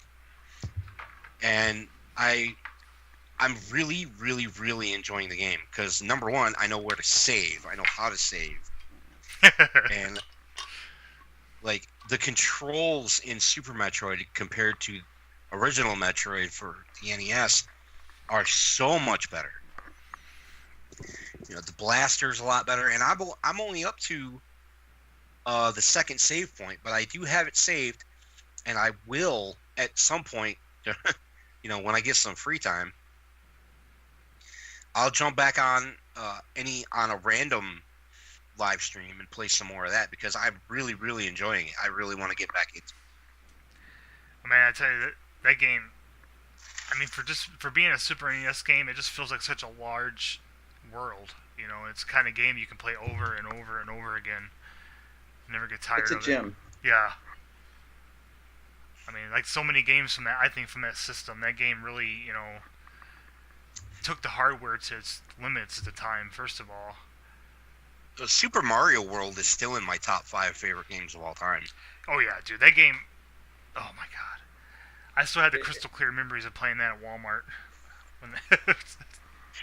And I I'm really, really, really enjoying the game because number one, I know where to save. I know how to save, and like the controls in Super Metroid compared to original Metroid for the NES are so much better. The blaster's a lot better, and I'm only up to the second save point, but I do have it saved, and I will at some point, when I get some free time, I'll jump back on a random live stream and play some more of that because I'm really, really enjoying it. I really want to get back into it. Man, I tell you that game. I mean, for being a Super NES game, it just feels like such a large world. It's the kind of game you can play over and over and over again. Never get tired of it. It's a gem. Yeah. I mean, like so many games from that system, that game really, took the hardware to its limits at the time, first of all. The Super Mario World is still in my top 5 favorite games of all time. Oh yeah, dude, that game, oh my god. I still had the crystal clear memories of playing that at Walmart.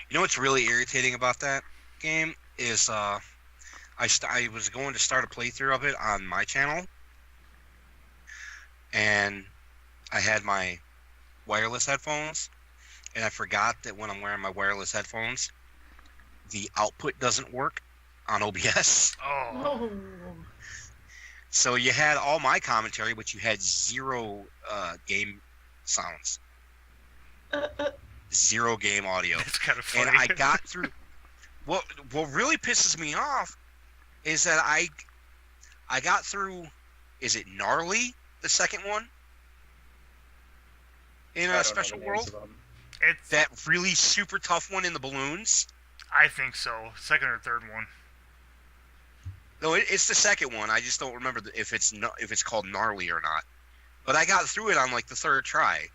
You know what's really irritating about that game is I was going to start a playthrough of it on my channel, and I had my wireless headphones, and I forgot that when I'm wearing my wireless headphones, the output doesn't work on OBS. Oh. So you had all my commentary, but you had zero game sounds. Zero game audio. It's kind of funny. And I got through. What really pisses me off is that I got through. Is it Gnarly, the second one? In a Special World? It's that really super tough one in the balloons? I think so. Second or third one. No, it's the second one. I just don't remember if it's called Gnarly or not. But I got through it on like the third try.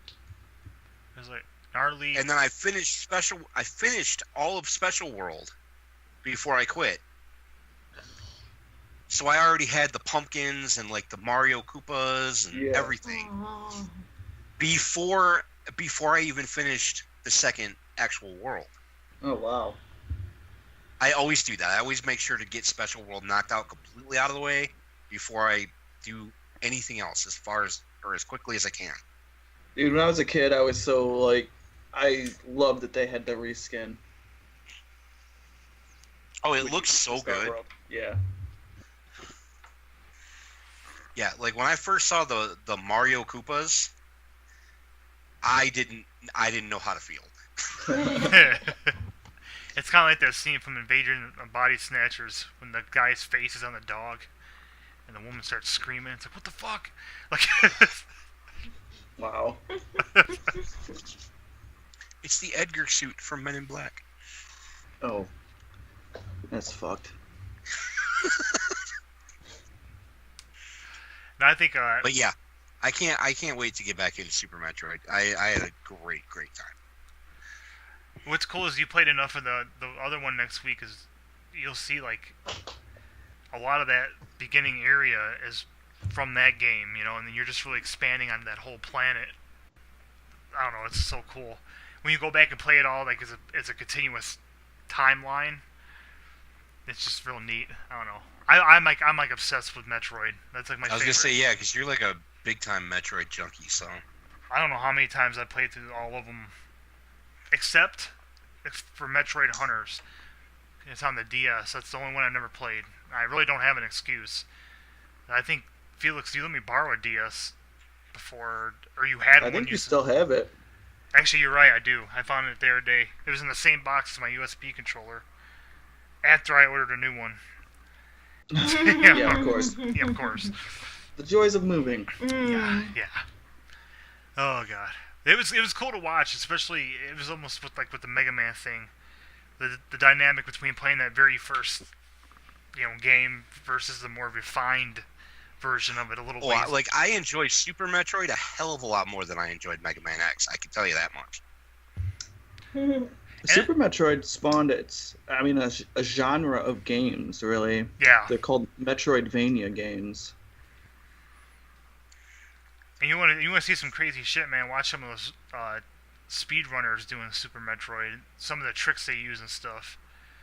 It was like Gnarly. And then I finished all of Special World before I quit. So I already had the pumpkins and like the Mario Koopas and everything before I even finished the second actual world. Oh wow. I always do that. I always make sure to get Special World knocked out completely out of the way before I do anything else as quickly as I can. Dude, when I was a kid, I was so I loved that they had the reskin. Oh, it looks so good. World. Yeah. Yeah, like when I first saw the Mario Koopas, I didn't know how to feel. It's kind of like that scene from Invasion of Body Snatchers when the guy's face is on the dog and the woman starts screaming. It's like, what the fuck? Like, wow. It's the Edgar suit from Men in Black. Oh, that's fucked. And I think. But yeah, I can't wait to get back into Super Metroid. I had a great time. What's cool is you played enough of the other one next week is you'll see like a lot of that beginning area is from that game, and then you're just really expanding on that whole planet. I don't know, it's so cool. When you go back and play it all like it's a continuous timeline, it's just real neat. I don't know. I'm like obsessed with Metroid. That's like my favorite. I was gonna say, yeah, because you're like a big time Metroid junkie, so I don't know how many times I played through all of them. Except for Metroid Hunters. It's on the DS. That's the only one I've never played. I really don't have an excuse. I think, Felix, you let me borrow a DS before, or you had one. I think you still have it. Actually, you're right, I do. I found it the other day. It was in the same box as my USB controller. After I ordered a new one. Yeah, of course. Yeah, of course. The joys of moving. Yeah. Oh, God. It was cool to watch, especially it was almost with the Mega Man thing, the dynamic between playing that very first game versus the more refined version of it. A little. Oh, like I enjoy Super Metroid a hell of a lot more than I enjoyed Mega Man X. I can tell you that much. Super Metroid spawned a genre of games, really. Yeah. They're called Metroidvania games. And you want to see some crazy shit, man? Watch some of those speedrunners doing Super Metroid. Some of the tricks they use and stuff.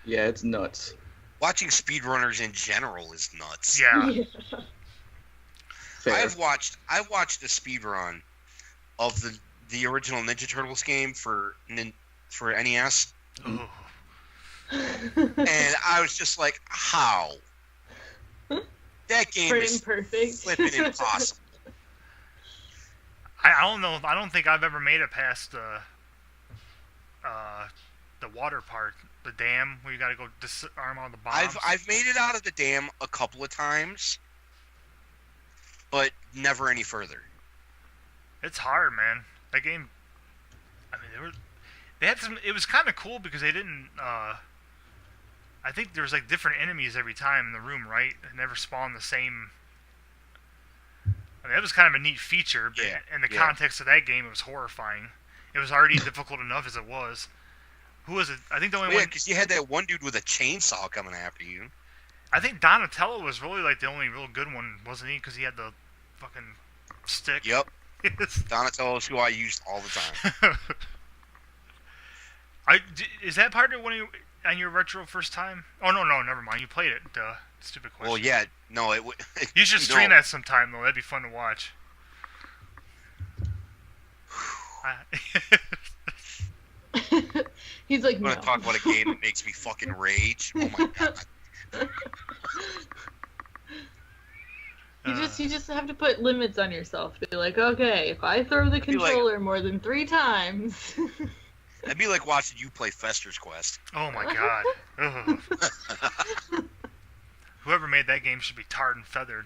Yeah, it's nuts. Watching speedrunners in general is nuts. Yeah. Fair. I've watched a speedrun of the original Ninja Turtles game for NES. Oh. And I was just like, how? That game is flipping impossible. I don't know. I don't think I've ever made it past the water part, the dam where you got to go disarm all the bombs. I've made it out of the dam a couple of times, but never any further. It's hard, man. That game. I mean, they had some. It was kind of cool because they didn't. I think there was like different enemies every time in the room, right? It never spawned the same. I mean, that was kind of a neat feature, but in the context of that game, it was horrifying. It was already difficult enough as it was. Who was it? I think the only one. Yeah, because you had that one dude with a chainsaw coming after you. I think Donatello was really like the only real good one, wasn't he? Because he had the fucking stick. Yep. Donatello is who I used all the time. Is that part of when you on your retro first time? Oh no, never mind. You played it. Duh. Stupid question. Well, yeah, no, it. You should stream that sometime though. That'd be fun to watch. He's like, I'm gonna talk about a game that makes me fucking rage. Oh my god. You just have to put limits on yourself. Be like, okay, if I throw the controller more than 3 times. That'd be like watching you play Fester's Quest. Oh my god. Whoever made that game should be tarred and feathered.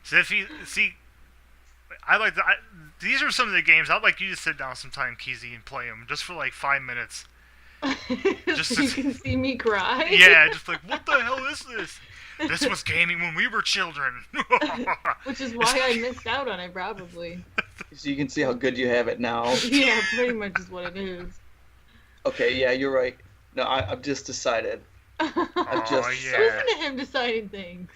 So if you see, these are some of the games I'd like you to sit down sometime, Keezy, and play them just for like 5 minutes. Just so you can see me cry. Yeah, just like, what the hell is this? This was gaming when we were children. Which is why I missed out on it, probably. So you can see how good you have it now. Yeah, pretty much is what it is. Okay, yeah, you're right. No, I've just decided. Listen to him deciding things.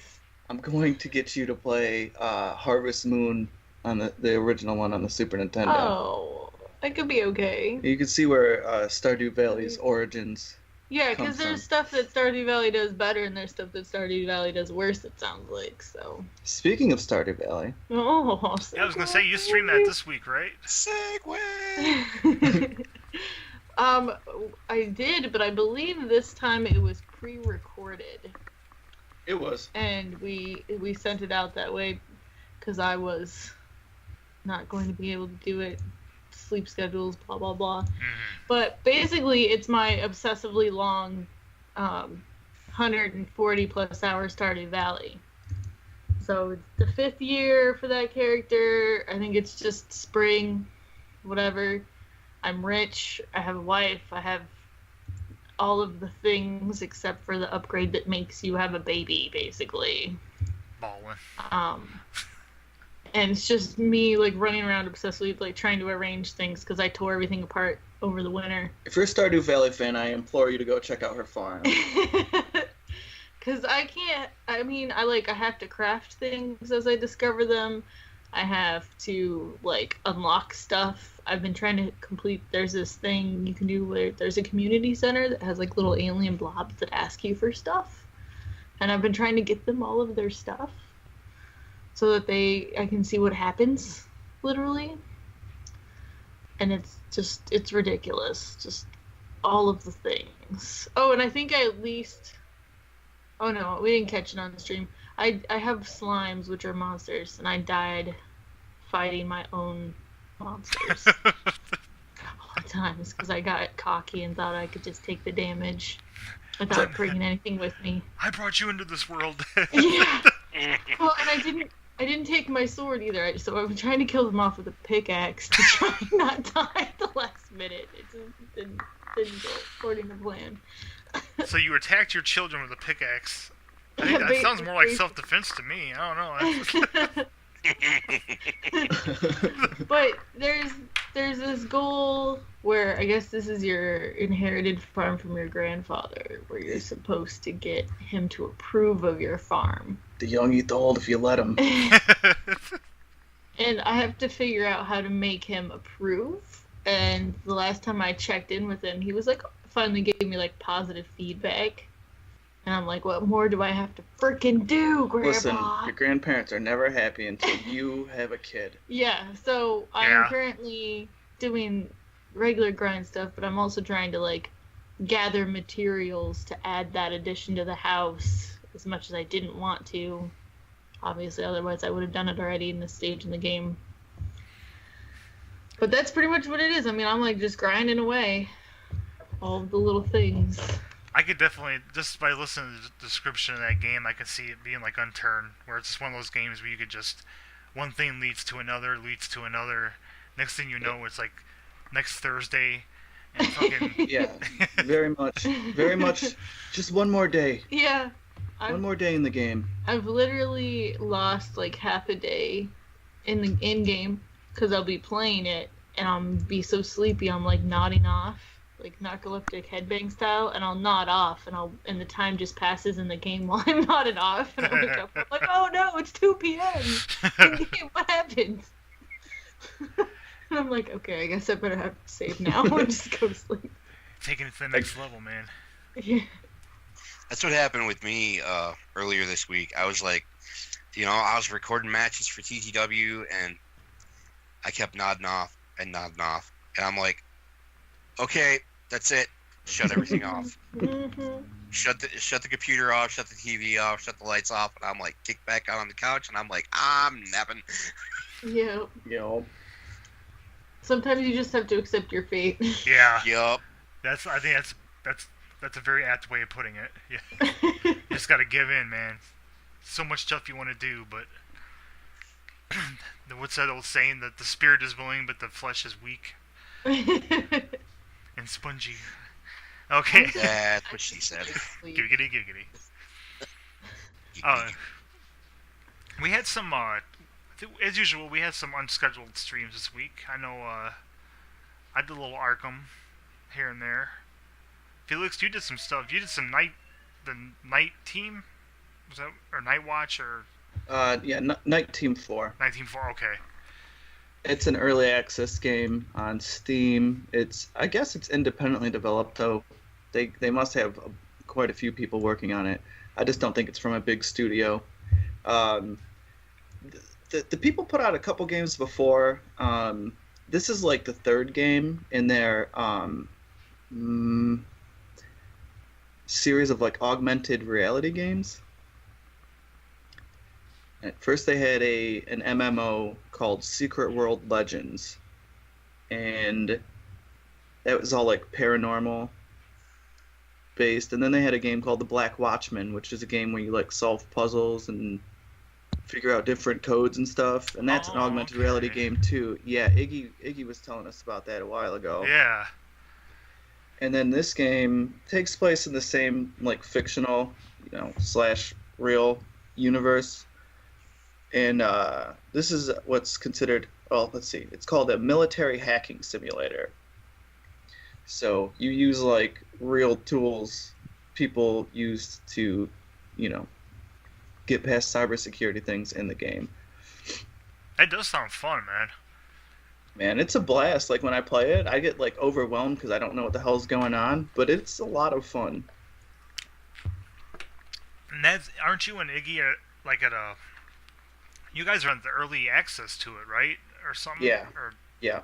I'm going to get you to play Harvest Moon on the original one on the Super Nintendo. Oh, that could be okay. You can see where Stardew Valley's origins. Yeah, because there's stuff that Stardew Valley does better, and there's stuff that Stardew Valley does worse, it sounds like, so... Speaking of Stardew Valley... Oh, yeah, I was going to say, you streamed that this week, right? Segway! I did, but I believe this time it was pre-recorded. It was. And we sent it out that way, because I was not going to be able to do it. Sleep schedules, blah blah blah. But basically, it's my obsessively long, 140 plus hour Stardew Valley. So it's the 5th year for that character. I think it's just spring, whatever. I'm rich. I have a wife. I have all of the things except for the upgrade that makes you have a baby, basically. Ballin'. And it's just me, like, running around obsessively, like, trying to arrange things because I tore everything apart over the winter. If you're a Stardew Valley fan, I implore you to go check out her farm. Because I can't, I have to craft things as I discover them. I have to, like, unlock stuff. I've been trying to complete, there's this thing you can do where there's a community center that has, like, little alien blobs that ask you for stuff. And I've been trying to get them all of their stuff. So that I can see what happens, literally. And it's ridiculous. Just all of the things. Oh, and I think oh no, we didn't catch it on the stream. I have slimes, which are monsters, and I died fighting my own monsters. A couple of times, because I got cocky and thought I could just take the damage without bringing anything with me. I brought you into this world. Yeah. Well, and I didn't take my sword either, so I was trying to kill them off with a pickaxe to try and not die at the last minute. It just didn't go according to plan. So you attacked your children with a pickaxe. I think that sounds more like self-defense to me. I don't know. But there's this goal where I guess this is your inherited farm from your grandfather, where you're supposed to get him to approve of your farm. The young eat the old if you let them. And I have to figure out how to make him approve. And the last time I checked in with him, he was like, finally gave me like positive feedback. And I'm like, what more do I have to freaking do, Grandpa? Listen, your grandparents are never happy until you have a kid. Yeah, so Yeah. I'm currently doing regular grind stuff, but I'm also trying to like gather materials to add that addition to the house as much as I didn't want to. Obviously, otherwise I would have done it already in this stage in the game. But that's pretty much what it is. I mean, I'm like just grinding away all of the little things. I could definitely, just by listening to the description of that game, I could see it being like Unturned, where it's just one of those games where you could just, one thing leads to another. Next thing you know, it's like next Thursday, and fucking... Yeah, very much, just one more day. Yeah. One more day in the game. I've literally lost like half a day in the in-game because I'll be playing it and I'll be so sleepy I'm like nodding off, like narcoleptic headbang style, and I'll nod off and the time just passes in the game while I'm nodding off, and I wake up I'm like, oh no, it's 2 p.m. In-game, what happened? And I'm like, okay, I guess I better have to save now and just go to sleep. Taking it to the next level, man. Yeah. That's what happened with me earlier this week. I was like, I was recording matches for TTW, and I kept nodding off. And I'm like, okay, that's it. Shut everything off. Mm-hmm. Shut the computer off, shut the TV off, shut the lights off, and I'm like, kicked back out on the couch, and I'm like, I'm napping. Yeah. Yup. Sometimes you just have to accept your fate. Yeah. Yup. I think that's a very apt way of putting it. Yeah. You just gotta give in, man. So much stuff you want to do, but what's that old saying, that the spirit is willing but the flesh is weak and spongy. Okay. That's what she said. Giggity. We had some, as usual, we had some unscheduled streams this week. I know, I did a little Arkham here and there. Felix, you did some stuff. You did some the night team? Was that, or Night Watch, or? Yeah, Night Team 4. Night Team 4, okay. It's an early access game on Steam. I guess it's independently developed, though. They must have quite a few people working on it. I just don't think it's from a big studio. The people put out a couple games before. This is like the third game in their series of like augmented reality games. At first they had an MMO called Secret World Legends, and that was all like paranormal based. And then they had a game called The Black Watchman, which is a game where you like solve puzzles and figure out different codes and stuff. And that's an augmented reality game too. Yeah, Iggy was telling us about that a while ago. Yeah. And then this game takes place in the same like fictional, / real universe. And this is what's considered, let's see, it's called a military hacking simulator. So you use like real tools people use to, get past cybersecurity things in the game. That does sound fun, man. Man, it's a blast. Like when I play it, I get like overwhelmed because I don't know what the hell's going on, but it's a lot of fun. And aren't you and Iggy you guys are on the early access to it, right? Or something? Yeah. Yeah.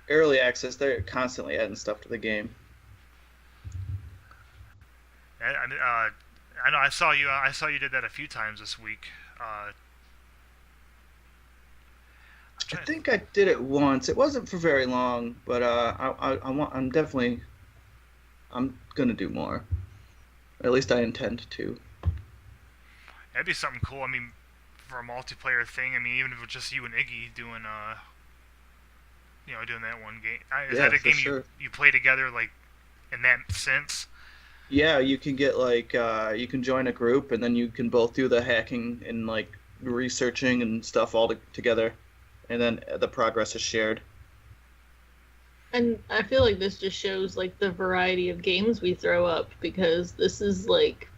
Early access, they're constantly adding stuff to the game. I know I saw you did that a few times this week. I think I did it once. It wasn't for very long, but I'm gonna do more. At least I intend to. That'd be something cool. I mean, for a multiplayer thing. I mean, even if it's just you and Iggy doing doing that one game. Is that a game you play together, like in that sense? Yeah, you can get like you can join a group and then you can both do the hacking and like researching and stuff all together, and then the progress is shared. And I feel like this just shows like the variety of games we throw up, because this is like,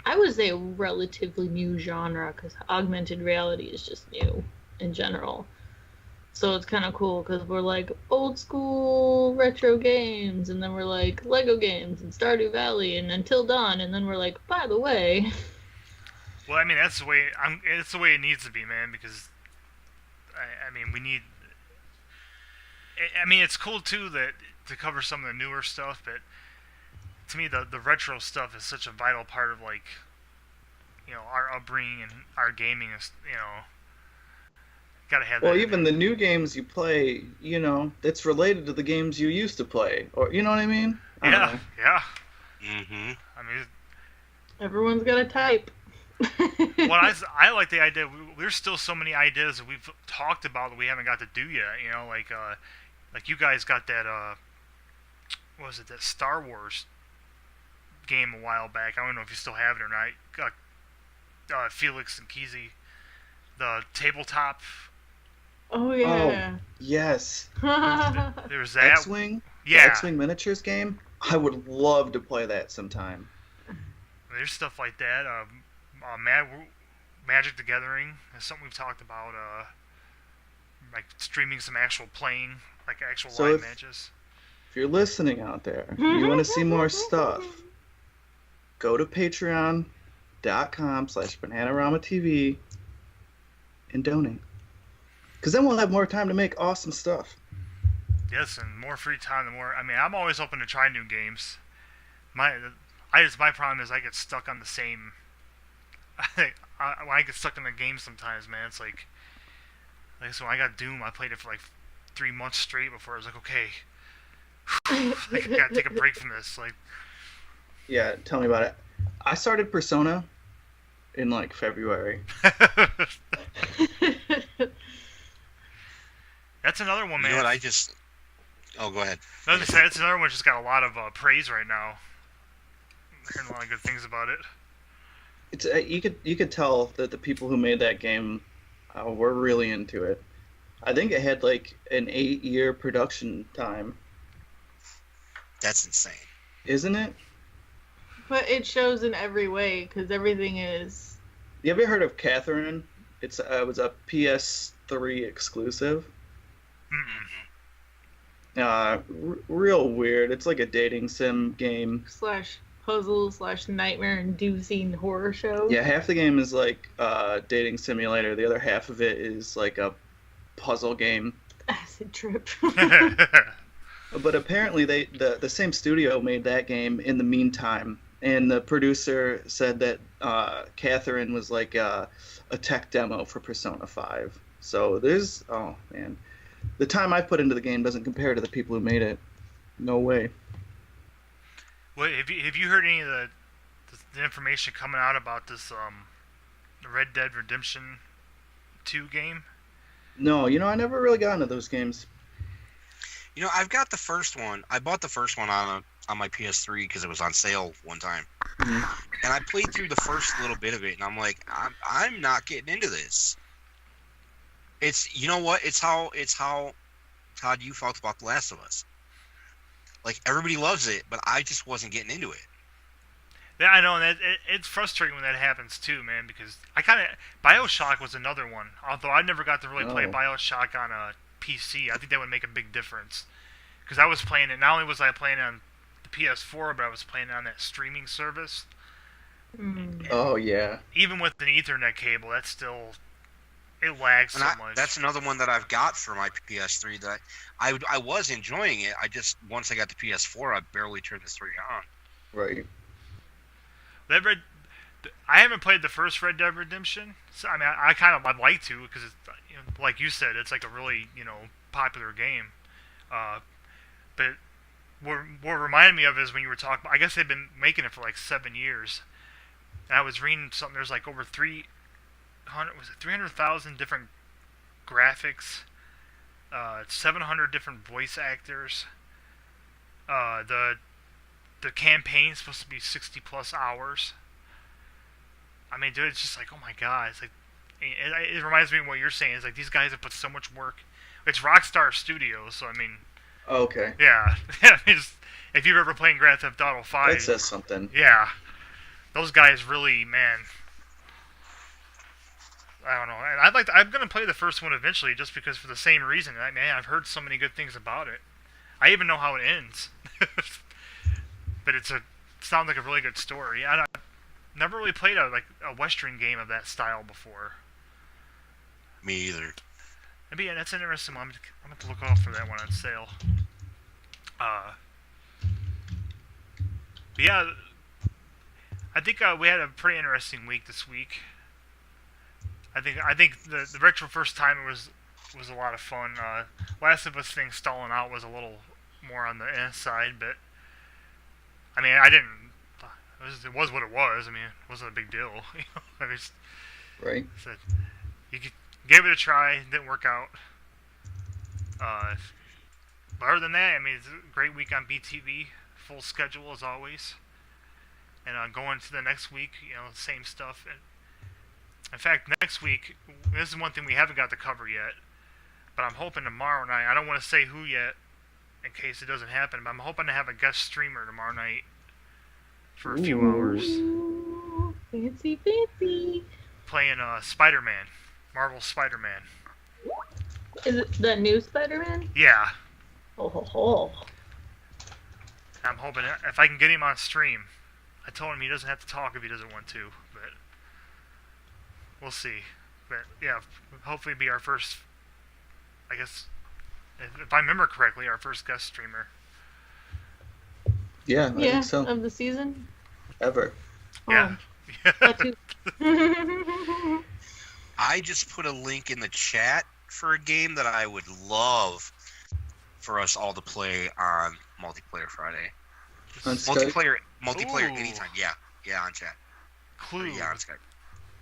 I would say, a relatively new genre, because augmented reality is just new in general. So it's kind of cool because we're like old school retro games, and then we're like Lego games and Stardew Valley and Until Dawn, and then we're like, by the way. Well, I mean that's the way it's the way it needs to be, man. Because I mean we need. I mean it's cool too that to cover some of the newer stuff, but to me the retro stuff is such a vital part of like our upbringing and our gaming is gotta have that. Well, even the new games you play, it's related to the games you used to play, or you know what I mean? Yeah. Mm-hmm. I mean, everyone's got a type. Well, I like the idea. There's still so many ideas that we've talked about that we haven't got to do yet. Like you guys got that. What was it? That Star Wars game a while back. I don't know if you still have it or not. Got Felix and Keezy, the tabletop. Oh yeah. Oh, yes. There's that. X-Wing. Yeah. The X-Wing miniatures game. I would love to play that sometime. There's stuff like that. Magic the Gathering is something we've talked about. Like streaming some actual playing, like actual live matches. If you're listening out there, you want to see more stuff, go to patreon.com/BananaROMa TV and donate. Because then we'll have more time to make awesome stuff. Yes, and more free time, the more. I mean, I'm always open to try new games. My problem is I get stuck on the same. When I get stuck in the game sometimes, man, it's like so when I got Doom, I played it for like 3 months straight before I was like, okay, I gotta take a break from this. Like, yeah, tell me about it. I started Persona in like February. That's another one, man. You know what? Oh, go ahead. I was gonna say, that's another one just got a lot of praise right now. I'm hearing a lot of good things about it. It's you could tell that the people who made that game were really into it. I think it had like an 8-year production time. That's insane, isn't it? But it shows in every way because everything is. You ever heard of Catherine? It was a PS3 exclusive. Real weird. It's like a dating sim game / puzzle / nightmare inducing horror show. Yeah, half the game is like dating simulator. The other half of it is like a puzzle game. Acid trip. But apparently the same studio made that game in the meantime, and the producer said that Catherine was like a tech demo for Persona 5. So there's the time I put into the game doesn't compare to the people who made it. No way. Well, have you heard any of the information coming out about this Red Dead Redemption 2 game? No, I never really got into those games. I've got the first one. I bought the first one on my PS3 because it was on sale one time, and I played through the first little bit of it, and I'm like, I'm not getting into this. It's what? It's how Todd, you felt about The Last of Us. Like, everybody loves it, but I just wasn't getting into it. Yeah, I know, and it's frustrating when that happens too, man. Because BioShock was another one. Although I never got to really play BioShock on a PC, I think that would make a big difference. Because I was playing it. Not only was I playing on the PS4, but I was playing on that streaming service. Oh yeah. Even with an Ethernet cable, that's still. It lags so much. That's another one that I've got for my PS3 that I was enjoying it. I just, once I got the PS4, I barely turned the 3 on. Right. I haven't played the first Red Dead Redemption. So, I mean, I'd like to because it's, like you said, it's like a really popular game. But what reminded me of is when you were talking about, I guess they've been making it for like 7 years. And I was reading something. There's like over 300,000 different graphics, 700 different voice actors. The campaign's supposed to be 60 plus hours. I mean, dude, it's just like, oh my god, it's like it reminds me of what you're saying. It's like these guys have put so much work. It's Rockstar Studios, so I mean. Okay. Yeah, if you've ever played Grand Theft Auto 5, that says something. Yeah, those guys really, man. I don't know. I'm gonna play the first one eventually, just because for the same reason. Man, I've heard so many good things about it. I even know how it ends. But sounds like a really good story. I've never really played a Western game of that style before. Me either. Maybe that's an interesting one. I'm gonna have to look out for that one on sale. But yeah, I think we had a pretty interesting week this week. I think the retro first time was a lot of fun. Last of Us thing stalling out was a little more on the side, but I mean, it was what it was. I mean, it wasn't a big deal. I just right. Said gave it a try, didn't work out. But other than that, I mean, it's a great week on BTV, full schedule as always. And going to the next week, same stuff. And in fact, next week, this is one thing we haven't got to cover yet, but I'm hoping tomorrow night, I don't want to say who yet, in case it doesn't happen, but I'm hoping to have a guest streamer tomorrow night for a few hours. Fancy, fancy. Playing Spider-Man, Marvel Spider-Man. Is it the new Spider-Man? Yeah. Oh ho ho. I'm hoping if I can get him on stream. I told him he doesn't have to talk if he doesn't want to, but we'll see. But yeah, hopefully be our first, I guess, if I remember correctly, our first guest streamer. Yeah, I think so. Of the season? Ever. Yeah. Oh. I just put a link in the chat for a game that I would love for us all to play on Multiplayer Friday. On multiplayer Ooh. anytime. Yeah, on chat. Clue. Yeah, on Skype.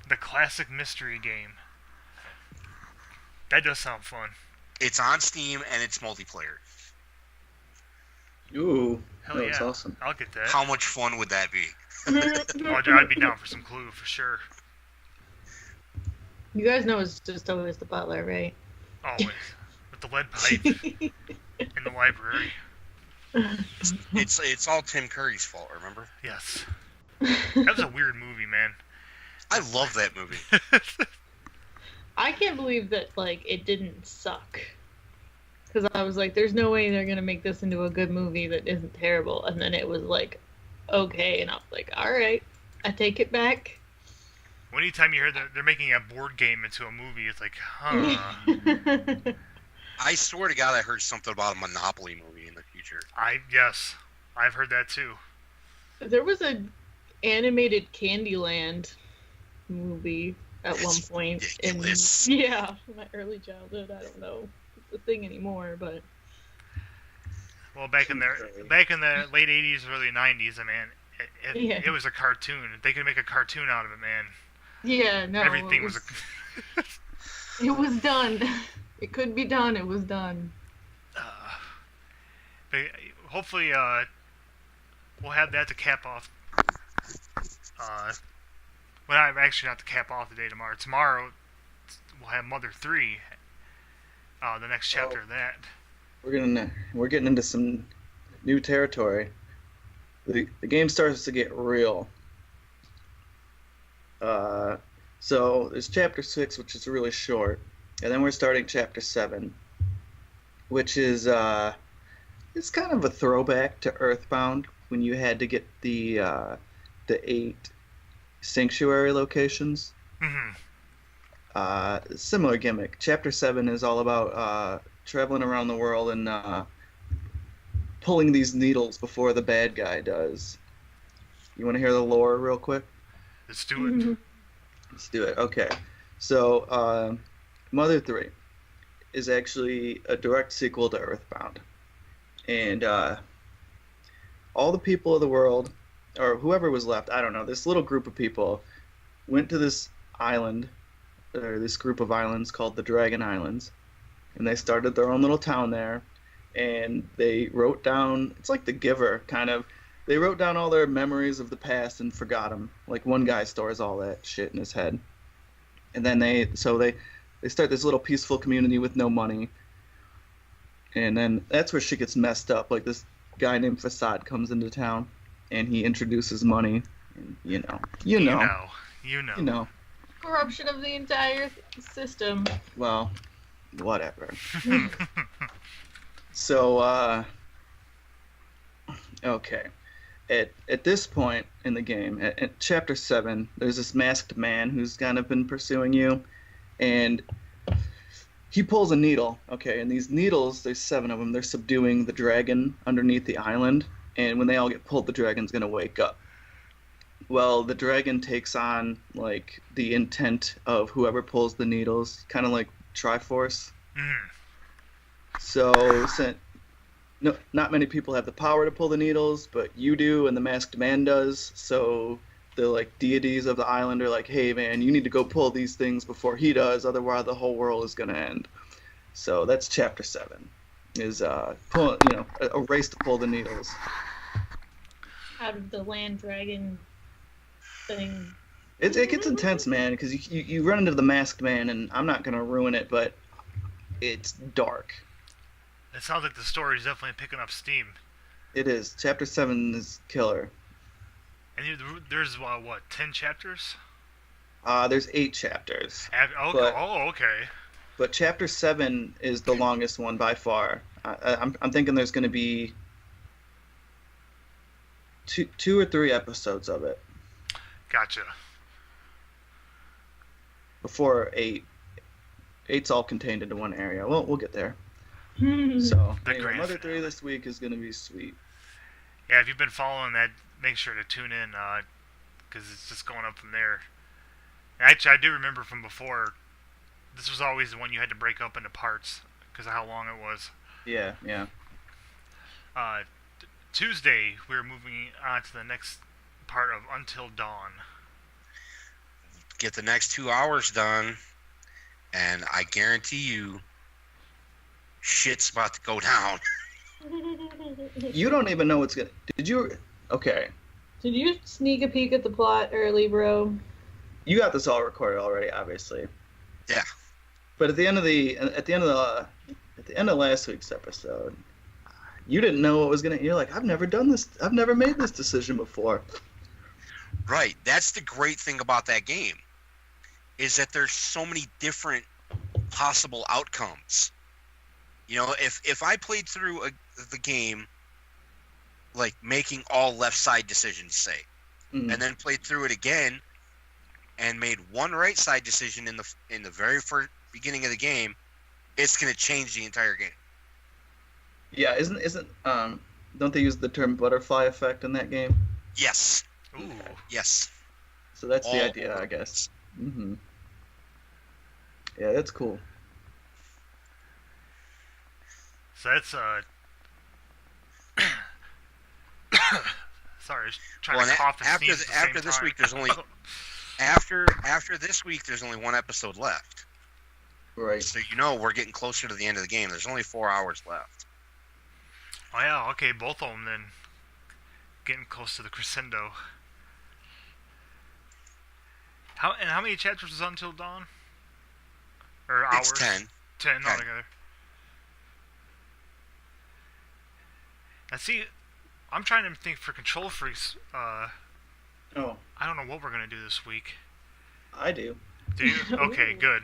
The classic mystery game. That does sound fun. It's on Steam and it's multiplayer. Ooh, Hell that's yeah. awesome. I'll get that. How much fun would that be? I'd be down for some Clue for sure. You guys know it's just always the butler, right? Always. With the lead pipe in the library. It's all Tim Curry's fault, remember? Yes. That was a weird movie, man. I love that movie. I can't believe that it didn't suck. Because I was like, there's no way they're gonna make this into a good movie that isn't terrible. And then it was okay, and I was like, all right, I take it back. Anytime you hear that they're making a board game into a movie, it's like, huh. I swear to God, I heard something about a Monopoly movie in the future. Yes, I've heard that too. There was a animated Candyland movie at one point ridiculous. in my early childhood. I don't know if it's a thing anymore, but Well, back in the late '80s, early '90s, I mean, it was a cartoon. They could make a cartoon out of it, man. Yeah, no. Everything was it was done. It could be done. It was done. But hopefully, we'll have that to cap off. Well, actually not to cap off the day tomorrow. Tomorrow, we'll have Mother 3. The next chapter of that. We're getting into some new territory. The game starts to get real. So there's chapter 6, which is really short, and then we're starting chapter 7, which is it's kind of a throwback to Earthbound when you had to get the 8 sanctuary locations. Mm-hmm. Similar gimmick. Chapter 7 is all about traveling around the world and pulling these needles before the bad guy does. You want to hear the lore real quick? Let's do it. Let's do it. Okay. So, Mother 3 is actually a direct sequel to Earthbound. And all the people of the world, or whoever was left, I don't know, this little group of people went to this island, or this group of islands called the Dragon Islands. And they started their own little town there. And they wrote down, it's like The Giver, kind of. They wrote down all their memories of the past and forgot them. Like one guy stores all that shit in his head. And then they start this little peaceful community with no money. And then that's where shit gets messed up. Like this guy named Facade comes into town and he introduces money. And you know. corruption of the entire system. Well, whatever. So, okay. At this point in the game, at Chapter 7, there's this masked man who's kind of been pursuing you, and he pulls a needle, okay, and these needles, there's 7 of them, they're subduing the dragon underneath the island, and when they all get pulled, the dragon's going to wake up. Well, the dragon takes on, like, the intent of whoever pulls the needles, kind of like Triforce. So, no, not many people have the power to pull the needles, but you do, and the masked man does. So the like deities of the island are like, "Hey, man, you need to go pull these things before he does, otherwise the whole world is gonna end." So that's Chapter 7, is a race to pull the needles Out of the land dragon thing. It gets intense, man, because you run into the masked man, and I'm not gonna ruin it, but it's dark. It sounds like the story is definitely picking up steam. It is. Chapter 7 is killer. And there's, what, 10 chapters? There's 8 chapters. Okay. But Chapter 7 is the longest one by far. I'm thinking there's going to be two or 3 episodes of it. Gotcha. Before 8. 8's all contained into one area. Well, we'll get there. So, anyway, Mother 3 this week is going to be sweet. Yeah, if you've been following that, make sure to tune in, because it's just going up from there. Actually, I do remember from before, this was always the one you had to break up into parts, because of how long it was. Yeah. Tuesday, we're moving on to the next part of Until Dawn. Get the next 2 hours done, and I guarantee you, shit's about to go down. You don't even know what's gonna. Did you? Okay. Did you sneak a peek at the plot early, bro? You got this all recorded already, obviously. Yeah. But at the end of last week's episode, you didn't know what was gonna. You're like, I've never done this. I've never made this decision before. Right. That's the great thing about that game, is that there's so many different possible outcomes. You know, if I played through the game, like making all left side decisions, say, and then played through it again, and made one right side decision in the very first beginning of the game, it's gonna change the entire game. Yeah, isn't don't they use the term butterfly effect in that game? Yes. Ooh. Yes. So that's the idea, I guess. Yeah, that's cool. So that's sorry, trying to cough and sneeze after this week, there's only after this week, there's only 1 episode left. Right. So we're getting closer to the end of the game. There's only 4 hours left. Oh yeah, okay, both of them then. Getting close to the crescendo. How many chapters is Until Dawn? Or hours? It's 10. 10 altogether. Now see, I'm trying to think for Control Freaks. I don't know what we're gonna do this week. I do. Do you? Okay, good.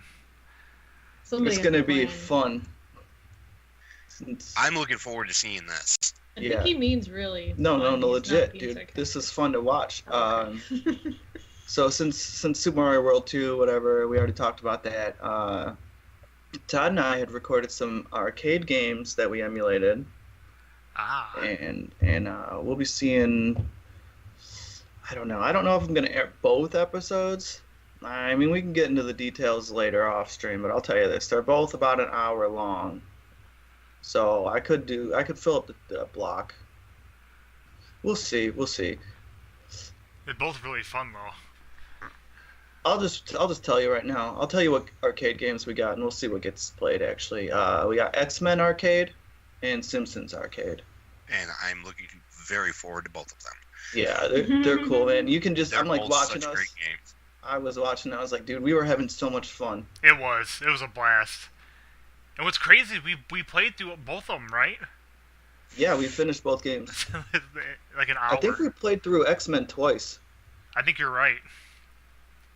It's gonna be fun. I'm looking forward to seeing this. I think he means really. No, He's legit, dude. Sarcastic. This is fun to watch. Okay. So since Super Mario World 2, whatever, we already talked about that. Todd and I had recorded some arcade games that we emulated. And we'll be seeing. I don't know if I'm gonna air both episodes. I mean, we can get into the details later off stream, but I'll tell you this: they're both about an hour long. So I could fill up the block. We'll see. They're both really fun though. I'll just tell you right now. I'll tell you what arcade games we got, and we'll see what gets played. Actually, we got X-Men Arcade and Simpsons Arcade. And I'm looking very forward to both of them. Yeah, they're cool, man. You can just. I'm like watching us. Great games. I was watching. I was like, dude, we were having so much fun. It was a blast. And what's crazy, we played through both of them, right? Yeah, we finished both games. Like an hour. I think we played through X-Men twice. I think you're right.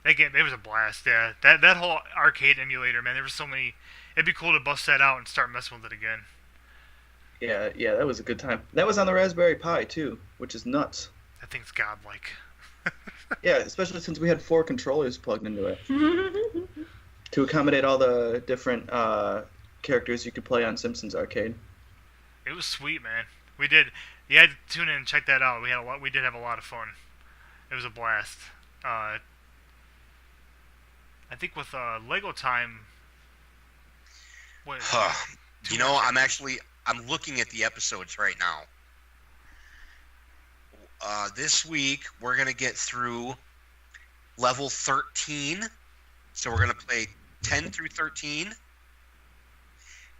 That game, it was a blast. Yeah, that whole arcade emulator, man. There were so many. It'd be cool to bust that out and start messing with it again. Yeah, that was a good time. That was on the Raspberry Pi too, which is nuts. That thing's godlike. Yeah, especially since we had 4 controllers plugged into it to accommodate all the different characters you could play on Simpsons Arcade. It was sweet, man. We did. You had to tune in and check that out. We had a lot. We did have a lot of fun. It was a blast. I think with Lego Time. What? You know, I'm looking at the episodes right now. This week we're gonna get through level 13, so we're gonna play 10 through 13,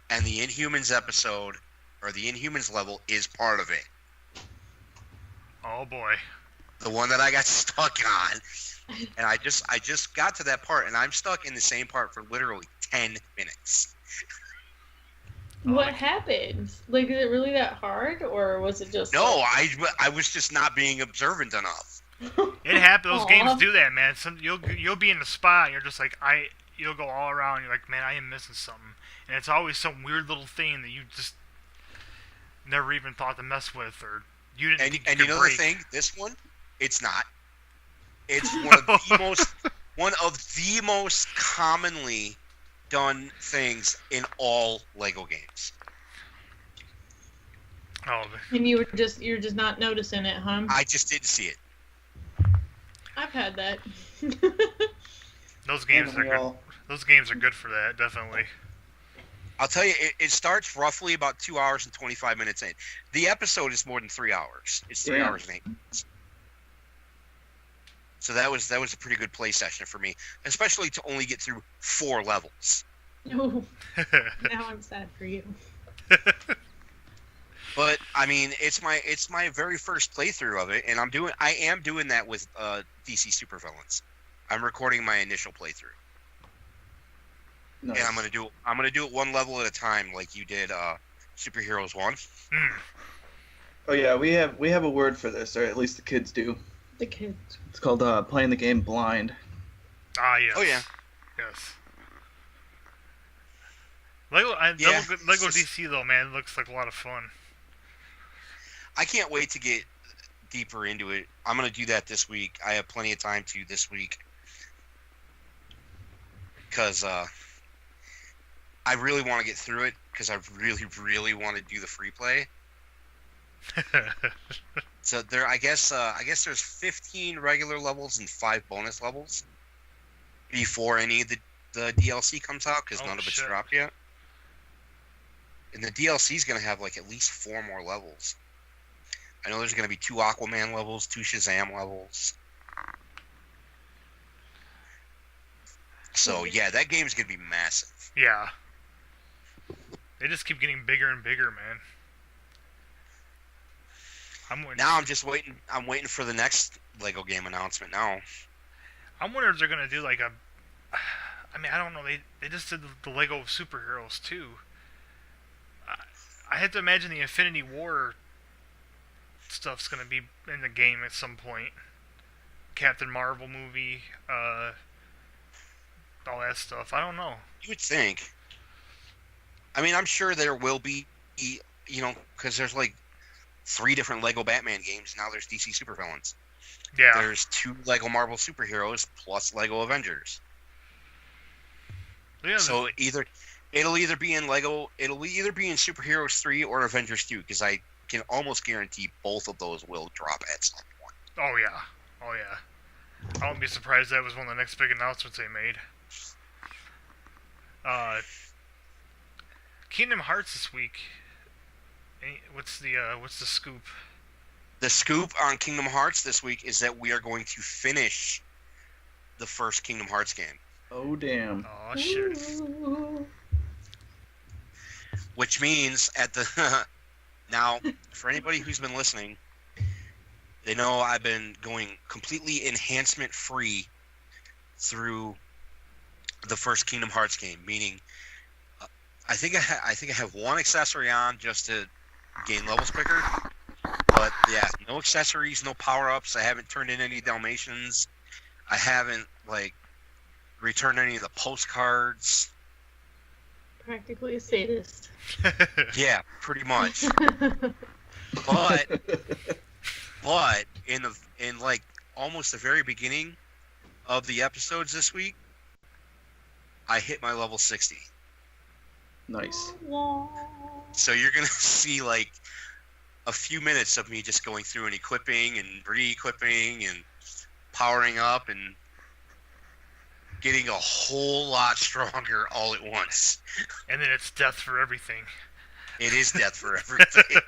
and the Inhumans episode or the Inhumans level is part of it. Oh boy. The one that I got stuck on, and I just got to that part, and I'm stuck in the same part for literally 10 minutes. What happened? Like, is it really that hard, or was it just? No, I was just not being observant enough. It happens. Those games do that, man. You'll be in the spot, and you're just like you'll go all around. You're like, man, I am missing something, and it's always some weird little thing that you just never even thought to mess with, or you didn't. And you know the thing, this one, it's not. It's one of the most commonly done things in all Lego games. Oh. And you're just not noticing it, huh? I just didn't see it. I've had that. Those games are good. Those games are good for that, definitely. I'll tell you, it starts roughly about 2 hours and 25 minutes in. The episode is more than 3 hours. It's 3 hours and 8 minutes. So that was a pretty good play session for me, especially to only get through 4 levels. Oh, now I'm sad for you. But I mean, it's my very first playthrough of it, and I am doing that with DC Supervillains. I'm recording my initial playthrough, nice. And I'm gonna do it one level at a time, like you did Superheroes 1. Oh yeah, we have a word for this, or at least the kids do. The kids. It's called playing the game blind. Ah, yes. Oh yeah. Yes. Lego DC though, man, looks like a lot of fun. I can't wait to get deeper into it. I'm gonna do that this week. I have plenty of time to this week because I really want to get through it because I really want to do the free play. So I guess there's 15 regular levels and 5 bonus levels before any of the DLC comes out because none of it's dropped yet. And the DLC is gonna have like at least 4 more levels. I know there's gonna be 2 Aquaman levels, 2 Shazam levels. So yeah, that game's gonna be massive. Yeah. They just keep getting bigger and bigger, man. I'm just waiting. I'm waiting for the next Lego game announcement now. I'm wondering if they're gonna do like a. I mean, I don't know. They just did the Lego superheroes too. I had to imagine the Infinity War stuff's gonna be in the game at some point. Captain Marvel movie, all that stuff. I don't know. You would think. I mean, I'm sure there will be, because there's like 3 different Lego Batman games. Now there's DC Supervillains. Yeah. There's 2 Lego Marvel superheroes plus Lego Avengers. Yeah, so it'll either be in Superheroes 3 or Avengers 2 because I can almost guarantee both of those will drop at some point. Oh yeah. I won't be surprised that was one of the next big announcements they made. Kingdom Hearts this week. What's the scoop? The scoop on Kingdom Hearts this week is that we are going to finish the first Kingdom Hearts game. Oh damn! Oh shit! Which means now, for anybody who's been listening, they know I've been going completely enhancement free through the first Kingdom Hearts game. Meaning, I think I have one accessory on just to gain levels quicker. But yeah, no accessories, no power ups. I haven't turned in any Dalmatians. I haven't returned any of the postcards. Practically a sadist. Yeah, pretty much. But in almost the very beginning of the episodes this week, I hit my level 60. Nice. So you're gonna see a few minutes of me just going through and equipping and re-equipping and powering up and getting a whole lot stronger all at once. And then it's death for everything. It is death for everything.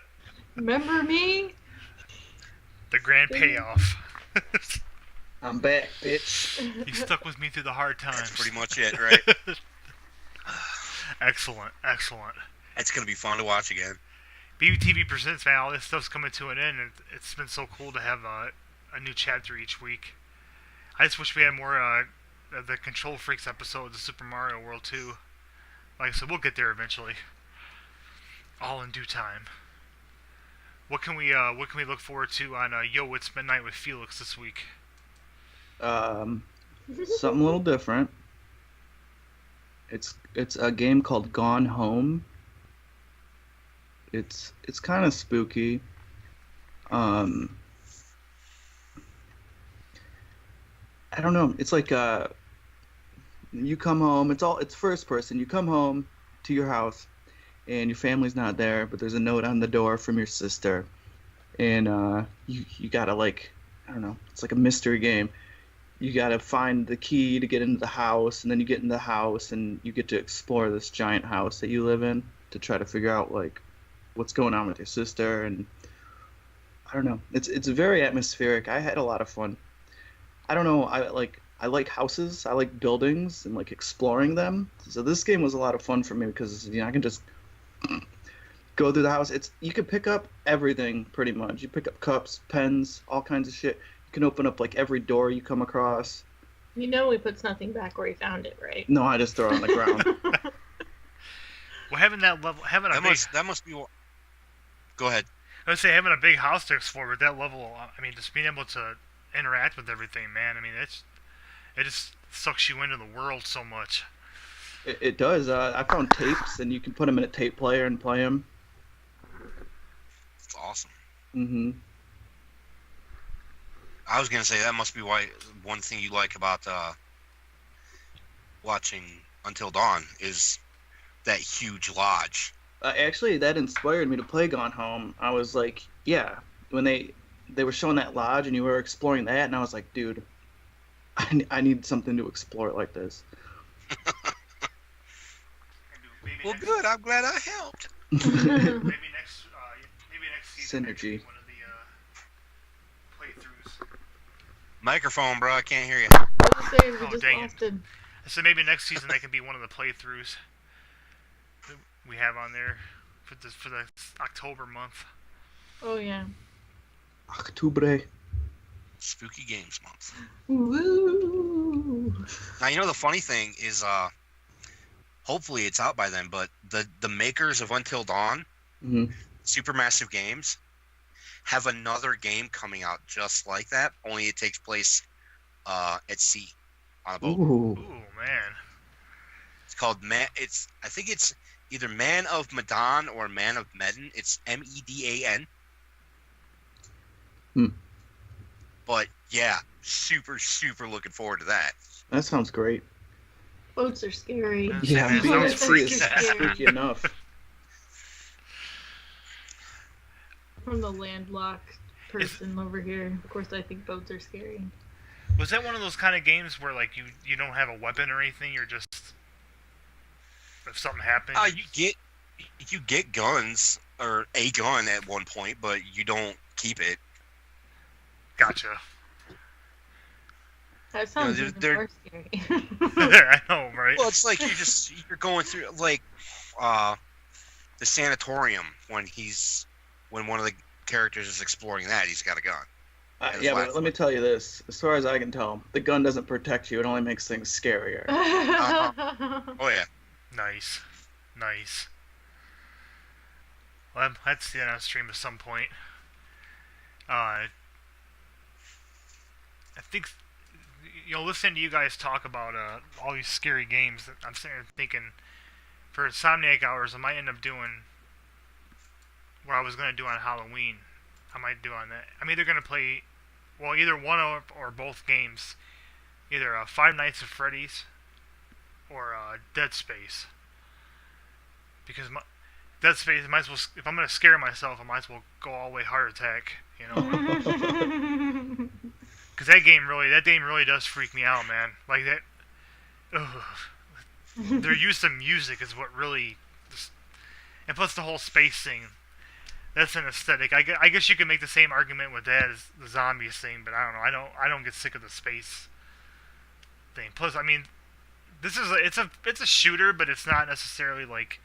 Remember me? The grand payoff. I'm back, bitch. You stuck with me through the hard times. That's pretty much it, right? Excellent. It's going to be fun to watch again. BBTV presents, man. All this stuff's coming to an end, and it's been so cool to have a new chapter each week. I just wish we had more of the Control Freaks episodes of Super Mario World 2. Like I said, we'll get there eventually. All in due time. What can we look forward to on Yo It's Midnight with Felix this week? Something a little different. It's a game called Gone Home. It's kind of spooky. I don't know. It's like you come home. It's first person. You come home to your house, and your family's not there, but there's a note on the door from your sister, and you gotta I don't know. It's like a mystery game. You gotta find the key to get into the house, and then you get in the house, and you get to explore this giant house that you live in to try to figure out what's going on with your sister. And I don't know. It's very atmospheric. I had a lot of fun. I don't know. I like houses. I like buildings and exploring them. So this game was a lot of fun for me because I can just go through the house. You can pick up everything pretty much. You pick up cups, pens, all kinds of shit. You can open up every door you come across. You know he puts nothing back where he found it, right? No, I just throw it on the ground. Well, having that level, that must be. Go ahead. I would say having a big house to explore with that level. I mean, just being able to interact with everything, man. I mean, it just sucks you into the world so much. It does. I found tapes, and you can put them in a tape player and play them. It's awesome. Mm-hmm. I was gonna say that must be why one thing you like about watching Until Dawn is that huge lodge. Actually, that inspired me to play Gone Home. I was like, yeah, when they were showing that lodge and you were exploring that, and I was like, dude, I need something to explore like this. Well, good. I'm glad I helped. maybe next season. Synergy. One of the playthroughs. Microphone, bro. I can't hear you. I was saying, we just dang lost him. I said maybe next season that can be one of the playthroughs that we have on there for the October month. Oh yeah. Octubre. Spooky Games Month. Woo! Now, the funny thing is, hopefully it's out by then, but the makers of Until Dawn, Mm-hmm. Supermassive Games, have another game coming out just like that, only it takes place at sea on a boat. Ooh. Ooh, man. It's called I think it's either Man of Medan or Man of Medan. It's Medan. But yeah, super, super looking forward to that. That sounds great. Boats are scary. Yeah, That being at sounds sea freaky. is spooky enough. From the landlocked person over here, of course, I think boats are scary. Was that one of those kind of games where you don't have a weapon or anything? You're just, if something happens. You get guns or a gun at one point, but you don't keep it. Gotcha. That sounds they're- even more scary. I know, right? Well, it's like you're going through the sanatorium when one of the characters is exploring that, he's got a gun. Yeah, but let me tell you this. As far as I can tell, the gun doesn't protect you. It only makes things scarier. Oh yeah. Nice. Well, I'd see that on stream at some point. I think listening to you guys talk about all these scary games, I'm sitting there thinking, for Insomniac Hours, I might end up doing what I was going to do on Halloween. I might do on that. I'm either going to play, either one or both games. Either Five Nights at Freddy's or Dead Space. Because Dead Space, I might as well, if I'm going to scare myself, I might as well go all the way heart attack, Because that game really does freak me out, man. Like that, their use of music is what really, and plus the whole space thing. That's an aesthetic. I guess you could make the same argument with that as the zombies thing, but I don't know. I don't get sick of the space thing. Plus, I mean, it's a shooter, but it's not necessarily like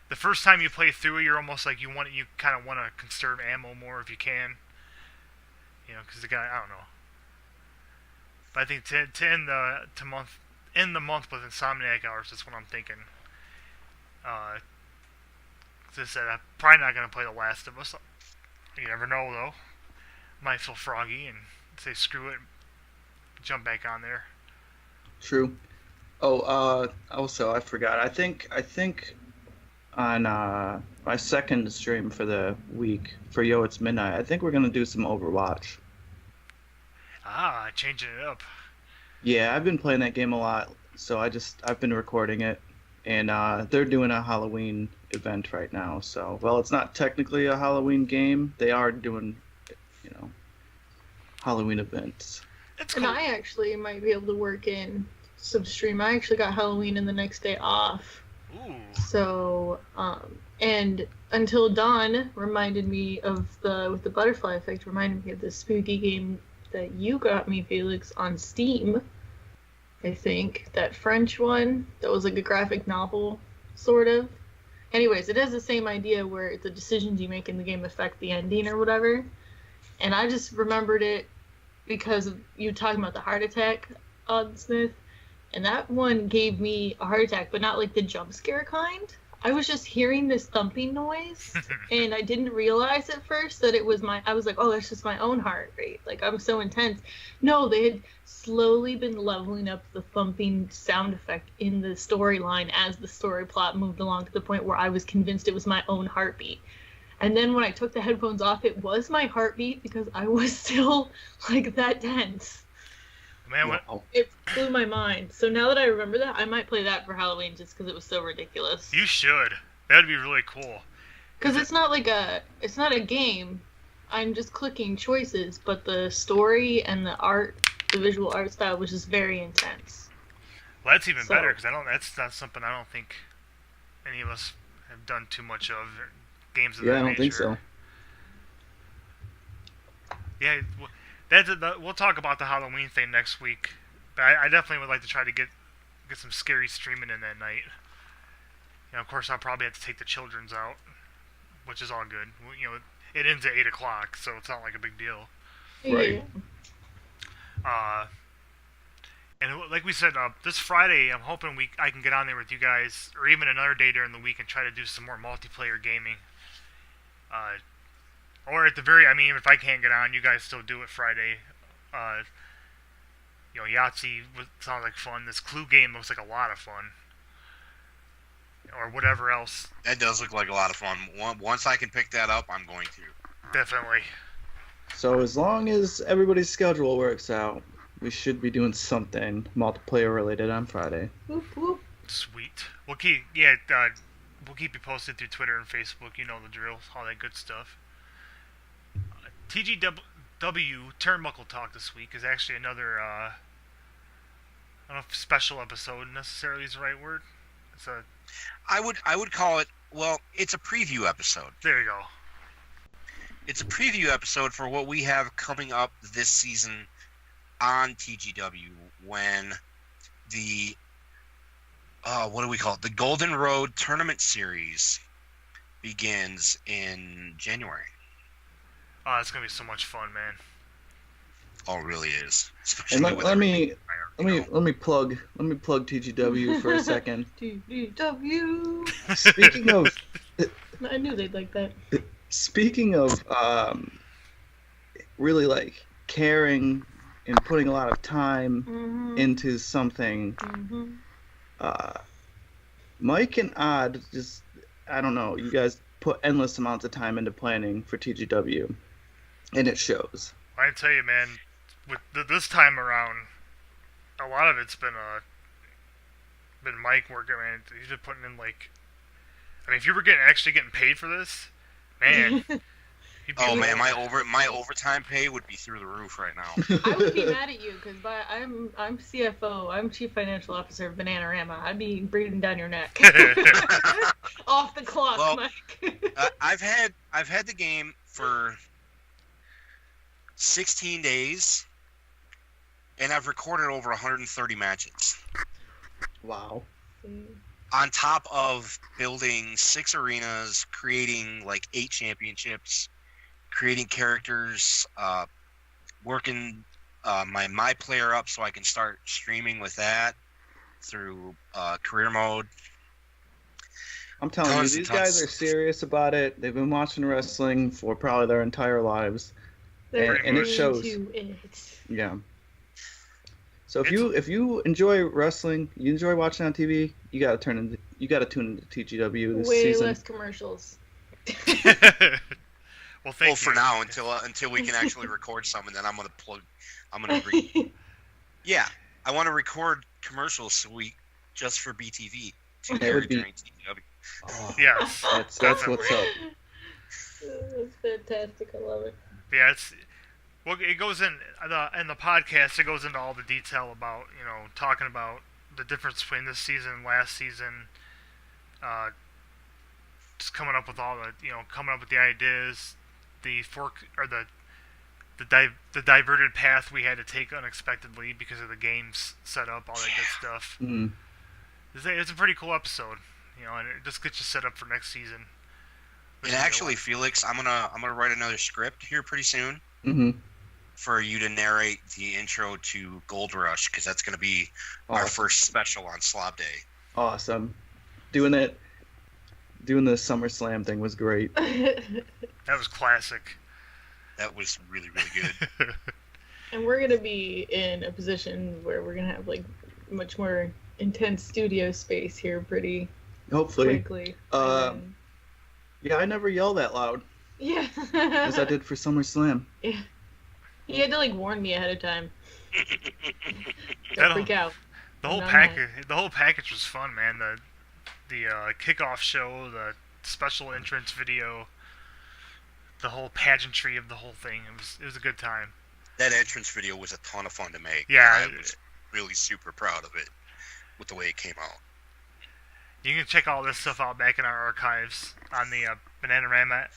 the first time you play through it. You're almost like you kind of want to conserve ammo more if you can, because the guy, I don't know. But I think to end the month with Insomniac Hours, that's what I'm thinking. As I said, I'm probably not going to play The Last of Us. You never know, though. Might feel froggy and say screw it, jump back on there. True. Oh, also I forgot. I think on my second stream for the week for Yo It's Midnight, I think we're gonna do some Overwatch. Changing it up. Yeah, I've been playing that game a lot, so I've been recording it, and they're doing a Halloween event right now. So, well, it's not technically a Halloween game. They are doing, Halloween events. It's cool. And I actually might be able to work in some stream. I actually got Halloween and the next day off. Ooh. So, and Until Dawn reminded me of with the butterfly effect, reminded me of the spooky game that you got me, Felix, on Steam. I think that French one that was like a graphic novel, sort of. Anyways, it has the same idea where the decisions you make in the game affect the ending or whatever. And I just remembered it because of you talking about the heart attack on Smith. And that one gave me a heart attack, but not like the jump scare kind. I was just hearing this thumping noise, and I didn't realize at first that it was I was like, oh, that's just my own heart rate. Like, I'm so intense. No, they had slowly been leveling up the thumping sound effect in the storyline as the story plot moved along to the point where I was convinced it was my own heartbeat. And then when I took the headphones off, it was my heartbeat because I was still, like, that tense. Man, it blew my mind. So now that I remember that, I might play that for Halloween just because it was so ridiculous. You should. That'd be really cool. Because it's not a game. I'm just clicking choices, but the story and the visual art style was just very intense. Well, that's even better because that's not something I don't think any of us have done too much of. Games of that nature. Yeah, I don't think so. Yeah. We'll talk about the Halloween thing next week, but I definitely would like to try to get some scary streaming in that night. Of course, I'll probably have to take the children's out, which is all good. It ends at 8 o'clock, so it's not like a big deal. Right. And like we said, this Friday, I'm hoping I can get on there with you guys, or even another day during the week, and try to do some more multiplayer gaming. Or at the if I can't get on, you guys still do it Friday. Yahtzee sounds like fun. This Clue game looks like a lot of fun. Or whatever else. That does look like a lot of fun. Once I can pick that up, I'm going to. Definitely. So as long as everybody's schedule works out, we should be doing something multiplayer related on Friday. Whoop, whoop. Sweet. We'll keep you posted through Twitter and Facebook. You know the drill. All that good stuff. TGW Turnbuckle Talk this week is actually another, I don't know if special episode necessarily is the right word. I would call it, well, it's a preview episode. There you go. It's a preview episode for what we have coming up this season on TGW when the, what do we call it? The Golden Road Tournament Series begins in January. Oh, it's gonna be so much fun, man. Oh, it really is. And let me plug TGW for a second. TGW. Speaking of, I knew they'd like that. Speaking of, really like caring and putting a lot of time into something. Mike and Odd just, I don't know, you guys put endless amounts of time into planning for TGW, and it shows. I tell you, man, with this time around, a lot of it's been Mike working. Man, he's been putting in like, I mean, if you were actually getting paid for this, man. Oh man, my overtime pay would be through the roof right now. I would be mad at you because I'm CFO. I'm Chief Financial Officer of BananaROMa. I'd be breathing down your neck. Off the clock, well, Mike. I've had the game for 16 days, and I've recorded over 130 matches. Wow. On top of building 6 arenas, creating like 8 championships, creating characters, working my player up so I can start streaming with that through career mode. I'm telling you, these guys are serious about it. They've been watching wrestling for probably their entire lives, and it shows. Yeah. So if you enjoy wrestling, you enjoy watching on TV, you gotta tune into TGW this season. Way less commercials. Well, thank you. For now, until we can actually record some, and then I'm gonna plug. Yeah, I want to record commercials just for BTV to air during TGW. Oh, yes, that's what's up. That's fantastic. I love it. Yeah, it goes in the podcast. It goes into all the detail about talking about the difference between this season and last season. Just coming up with the ideas, the diverted path we had to take unexpectedly because of the game's setup, all that good stuff. Mm. It's a pretty cool episode, and it just gets you set up for next season. And actually, Felix, I'm gonna write another script here pretty soon. Mm-hmm. For you to narrate the intro to Gold Rush, because that's going to be our first special on Slob Day. Awesome. Doing the SummerSlam thing was great. That was classic. That was really, really good. And we're going to be in a position where we're going to have like much more intense studio space here pretty quickly. Yeah, I never yell that loud. Yeah. As I did for SummerSlam. Yeah. He had to warn me ahead of time. Don't freak out. The whole package was fun, man. The kickoff show, the special entrance video, the whole pageantry of the whole thing. It was a good time. That entrance video was a ton of fun to make. Yeah, I was really super proud of it with the way it came out. You can check all this stuff out back in our archives on the BananaROMa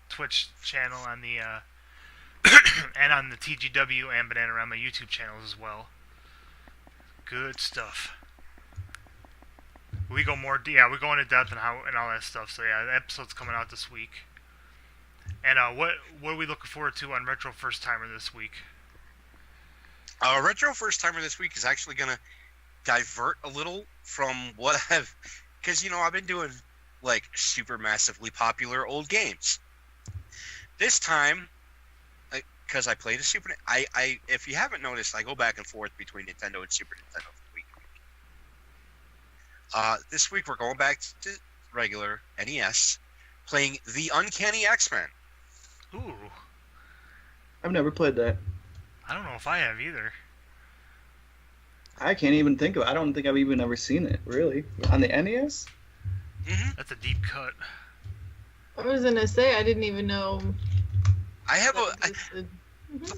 Twitch channel, on the and on the TGW and BananaROMa YouTube channels as well. Good stuff. We go into depth and all that stuff. So yeah, the episode's coming out this week. And what are we looking forward to on Retro First Timer this week? Retro First Timer this week is actually gonna divert a little from what because I've been doing like super massively popular old games. This time, because I played a Super. If you haven't noticed, I go back and forth between Nintendo and Super Nintendo week. This week we're going back to regular NES, playing the Uncanny X-Men. Ooh, I've never played that. I don't know if I have either. I can't even think of it. I don't think I've even ever seen it, really. On the NES? Mm-hmm. That's a deep cut. I was going to say, I didn't even know.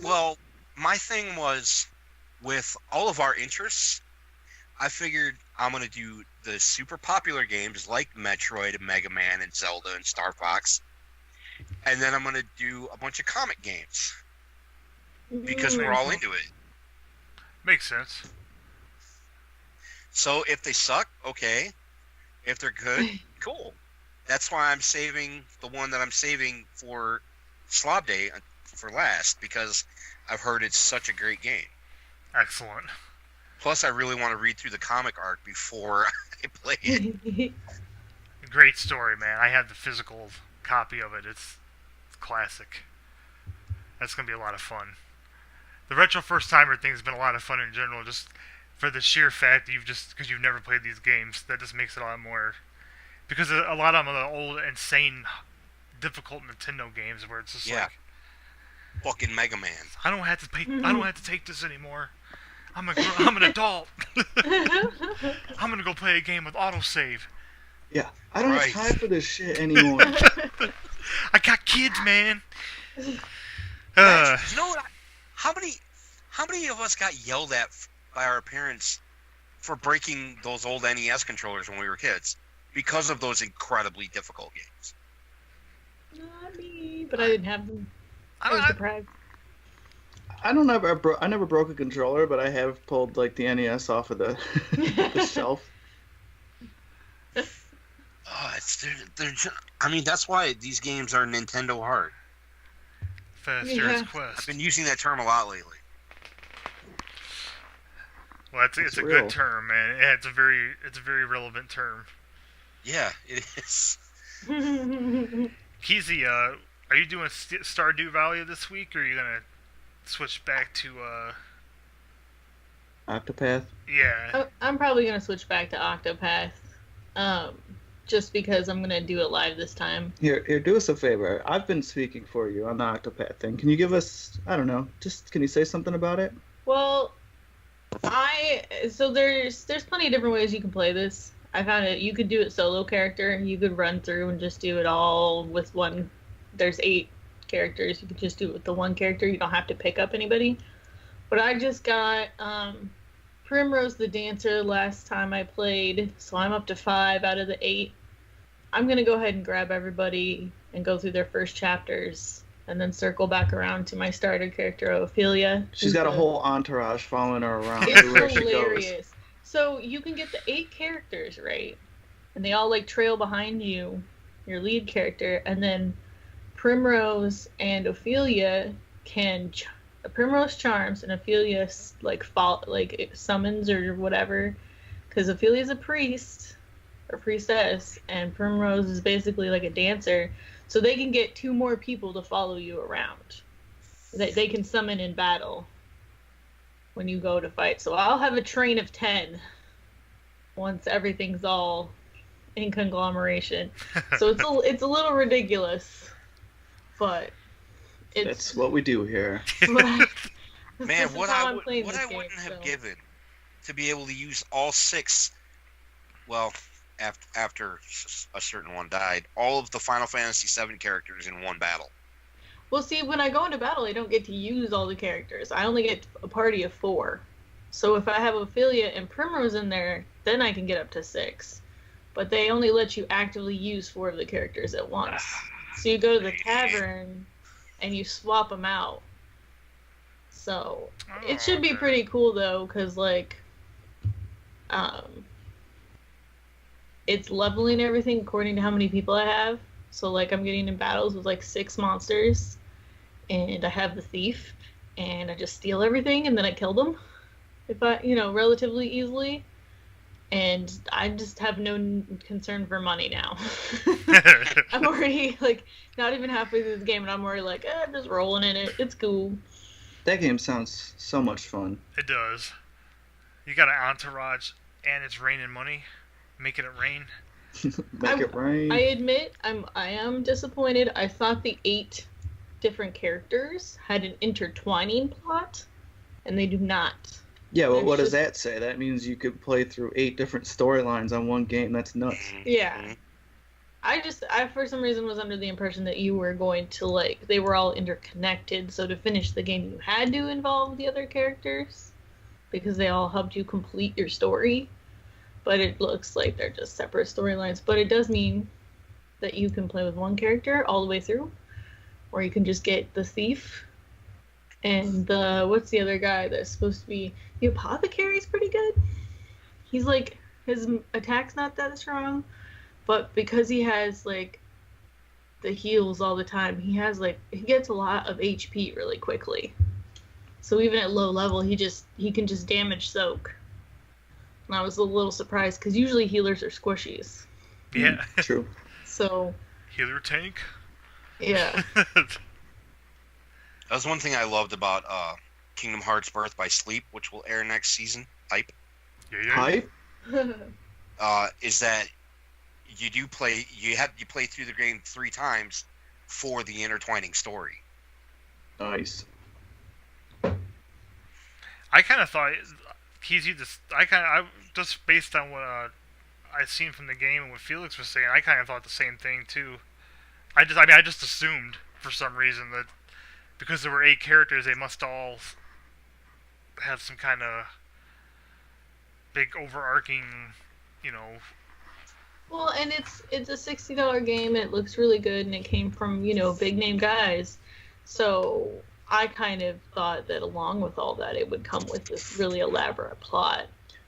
Well, my thing was, with all of our interests, I figured I'm going to do the super popular games like Metroid and Mega Man and Zelda and Star Fox. And then I'm going to do a bunch of comic games. Because we're all into it. Makes sense. So if they suck, okay. If they're good, cool. That's why I'm saving the one that I'm saving for Slob Day for last, because I've heard it's such a great game. Excellent. Plus, I really want to read through the comic arc before I play it. Great story, man. I have the physical copy of it. It's classic. That's going to be a lot of fun. the retro first timer thing's been a lot of fun in general. Just for the sheer fact that because you've never played these games, that just makes it a lot more. Because a lot of them are the old, insane, difficult Nintendo games where it's just like, fucking Mega Man. I don't have to pay. I don't have to take this anymore. I'm an adult. I'm gonna go play a game with autosave. Yeah, I don't have time for this shit anymore. I got kids, man. You know what? How many of us got yelled at by our parents for breaking those old NES controllers when we were kids because of those incredibly difficult games? Not me, but I didn't have them. I was deprived. I never broke a controller, but I have pulled like the NES off of the, the shelf. I mean, that's why these games are Nintendo hard. Faster's Quest. I've been using that term a lot lately. Well, it's a good term, man. Yeah, it's a very relevant term. Yeah, it is. Keezy, are you doing Stardew Valley this week, or are you gonna switch back to Octopath? Yeah. I'm probably gonna switch back to Octopath. Just because I'm gonna do it live this time. Here, do us a favor. I've been speaking for you on the Octopath thing. Can you give us, I don't know, can you say something about it? Well, there's plenty of different ways you can play this. I found it. You could do it solo character. You could run through and just do it all with one. There's 8 characters. You could just do it with the one character. You don't have to pick up anybody. But I just got Primrose the Dancer last time I played, so I'm up to 5 out of the 8. I'm going to go ahead and grab everybody and go through their first chapters, and then circle back around to my starter character, Ophelia. She's got a whole entourage following her around it's everywhere she hilarious. goes. So you can get the 8 characters, right? And they all like trail behind you, your lead character, and then Primrose and Ophelia can... Primrose charms and Ophelia summons or whatever, because Ophelia's a priest or priestess, and Primrose is basically like a dancer, so they can get 2 more people to follow you around. They can summon in battle when you go to fight. So I'll have a train of 10 once everything's all in conglomeration. So it's a little ridiculous, but. That's what we do here. Man, what I wouldn't have given to be able to use all 6, well, after a certain one died, all of the Final Fantasy VII characters in one battle. Well, see, when I go into battle, I don't get to use all the characters. I only get a party of 4. So if I have Ophelia and Primrose in there, then I can get up to 6. But they only let you actively use 4 of the characters at once. So you go to the tavern and you swap them out. So it should be pretty cool though, because like it's leveling everything according to how many people I have. So like I'm getting in battles with like 6 monsters, and I have the thief, and I just steal everything and then I kill them if I relatively easily. And I just have no concern for money now. I'm already, not even halfway through the game, and I'm already I'm just rolling in it. It's cool. That game sounds so much fun. It does. You got an entourage, and it's raining money. Making it rain. Make it rain. I admit, I am disappointed. I thought the 8 different characters had an intertwining plot, and they do not. Yeah, well, what does that say? That means you could play through 8 different storylines on one game. That's nuts. Yeah. I for some reason was under the impression that you were going to, they were all interconnected, so to finish the game you had to involve the other characters, because they all helped you complete your story. But it looks like they're just separate storylines. But it does mean that you can play with one character all the way through, or you can just get the thief. And what's the other guy that's supposed to be... The apothecary's pretty good. He's his attack's not that strong, but because he has the heals all the time, he gets a lot of HP really quickly. So even at low level, he can just damage soak. And I was a little surprised because usually healers are squishies. Yeah. True. So. Healer tank. Yeah. That was one thing I loved about Kingdom Hearts Birth by Sleep, which will air next season. Hype. Hype? Is that you play through the game 3 times for the intertwining story. Nice. I kind of thought I just based on what I've seen from the game and what Felix was saying, I kind of thought the same thing too. I just assumed for some reason that because there were 8 characters, they must all have some kind of big overarching, Well, and it's a $60 game. It looks really good, and it came from big name guys. So I kind of thought that along with all that, it would come with this really elaborate plot.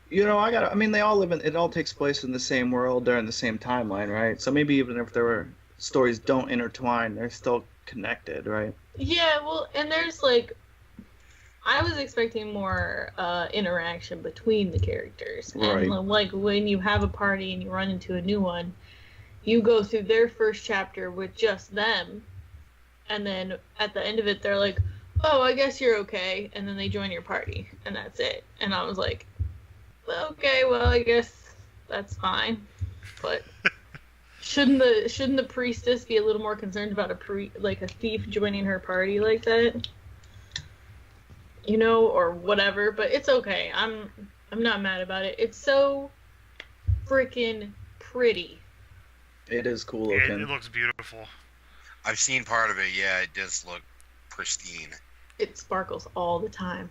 They all it all takes place in the same world during the same timeline, right? So maybe even if their stories don't intertwine, they're still connected, right? Yeah, well, and there's I was expecting more interaction between the characters. Right. And when you have a party and you run into a new one, you go through their first chapter with just them, and then at the end of it, they're like, "Oh, I guess you're okay," and then they join your party, and that's it. And I was like, "Okay, well, I guess that's fine," but shouldn't the priestess be a little more concerned about a thief joining her party like that? Or whatever, but it's okay. I'm not mad about it. It's so freaking pretty. It is cool looking. It looks beautiful. I've seen part of it. Yeah, it does look pristine. It sparkles all the time.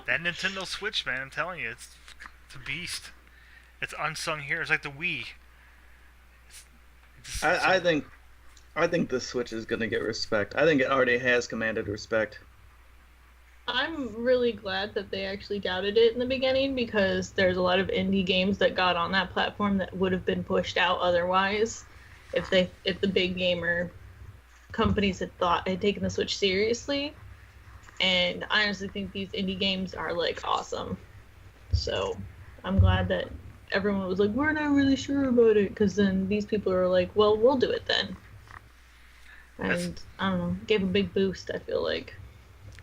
That Nintendo Switch, man, I'm telling you, it's a beast. It's unsung here. It's like the Wii. I think the Switch is gonna get respect. I think it already has commanded respect. I'm really glad that they actually doubted it in the beginning, because there's a lot of indie games that got on that platform that would have been pushed out otherwise if the big gamer companies had taken the Switch seriously. And I honestly think these indie games are awesome. So I'm glad that everyone was like, "We're not really sure about it," because then these people are like, "Well, we'll do it then." And I don't know, gave a big boost, I feel like.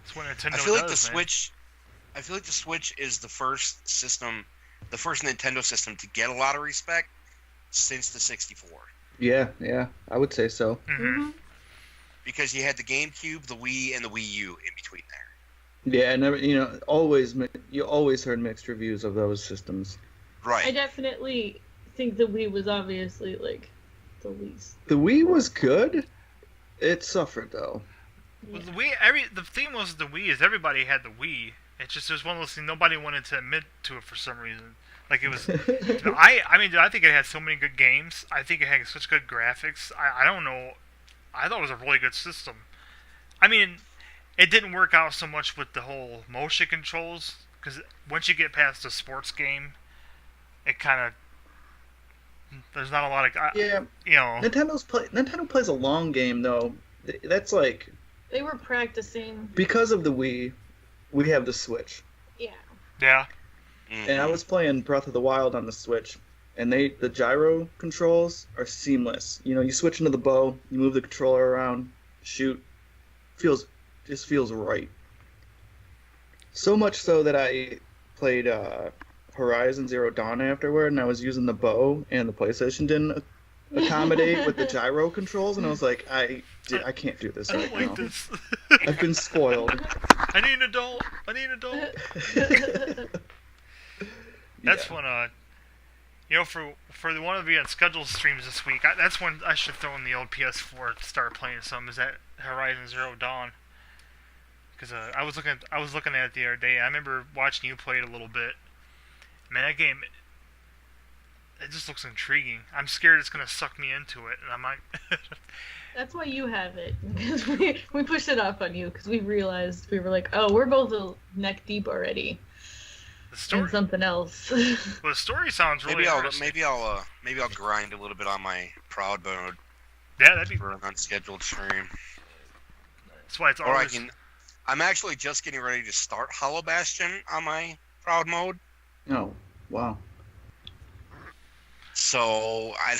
That's what Nintendo I feel like does, the Switch is the first Nintendo system to get a lot of respect since the 64. Yeah, I would say so. Mm-hmm. Because you had the GameCube, the Wii, and the Wii U in between there. Yeah, you always heard mixed reviews of those systems. Right. I definitely think the Wii was obviously the least. The Wii was good. It suffered though. Well, the Wii, the thing was the Wii is everybody had the Wii. It was one of those things nobody wanted to admit to it for some reason. It was. I think it had so many good games. I think it had such good graphics. I don't know. I thought it was a really good system. It didn't work out so much with the whole motion controls, because once you get past the sports game, it kind of there's not a lot of Nintendo plays a long game though. That's they were practicing because of the Wii. We have the Switch. Yeah. Yeah. Mm-hmm. And I was playing Breath of the Wild on the Switch, and the gyro controls are seamless. You switch into the bow, you move the controller around, shoot. Just feels right. So much so that I played Horizon Zero Dawn afterward, and I was using the bow, and the PlayStation didn't accommodate with the gyro controls, and I was like, I can't do this right now. This. I've been spoiled. I need an adult. That's when for the one of you on scheduled streams this week, that's when I should throw in the old PS4 to start playing some. Is that Horizon Zero Dawn? Because I was looking at it the other day. I remember watching you play it a little bit. Man, that game, it just looks intriguing. I'm scared it's gonna suck me into it, and I'm like. That's why you have it, because we pushed it off on you, because we realized we were like, oh, we're both neck deep already. The story. In something else. Well, the story sounds really interesting. Maybe I'll grind a little bit on my proud mode. Yeah, that'd be for an unscheduled stream. That's why it's always. I'm actually just getting ready to start Hollow Bastion on my proud mode. Oh, wow. So I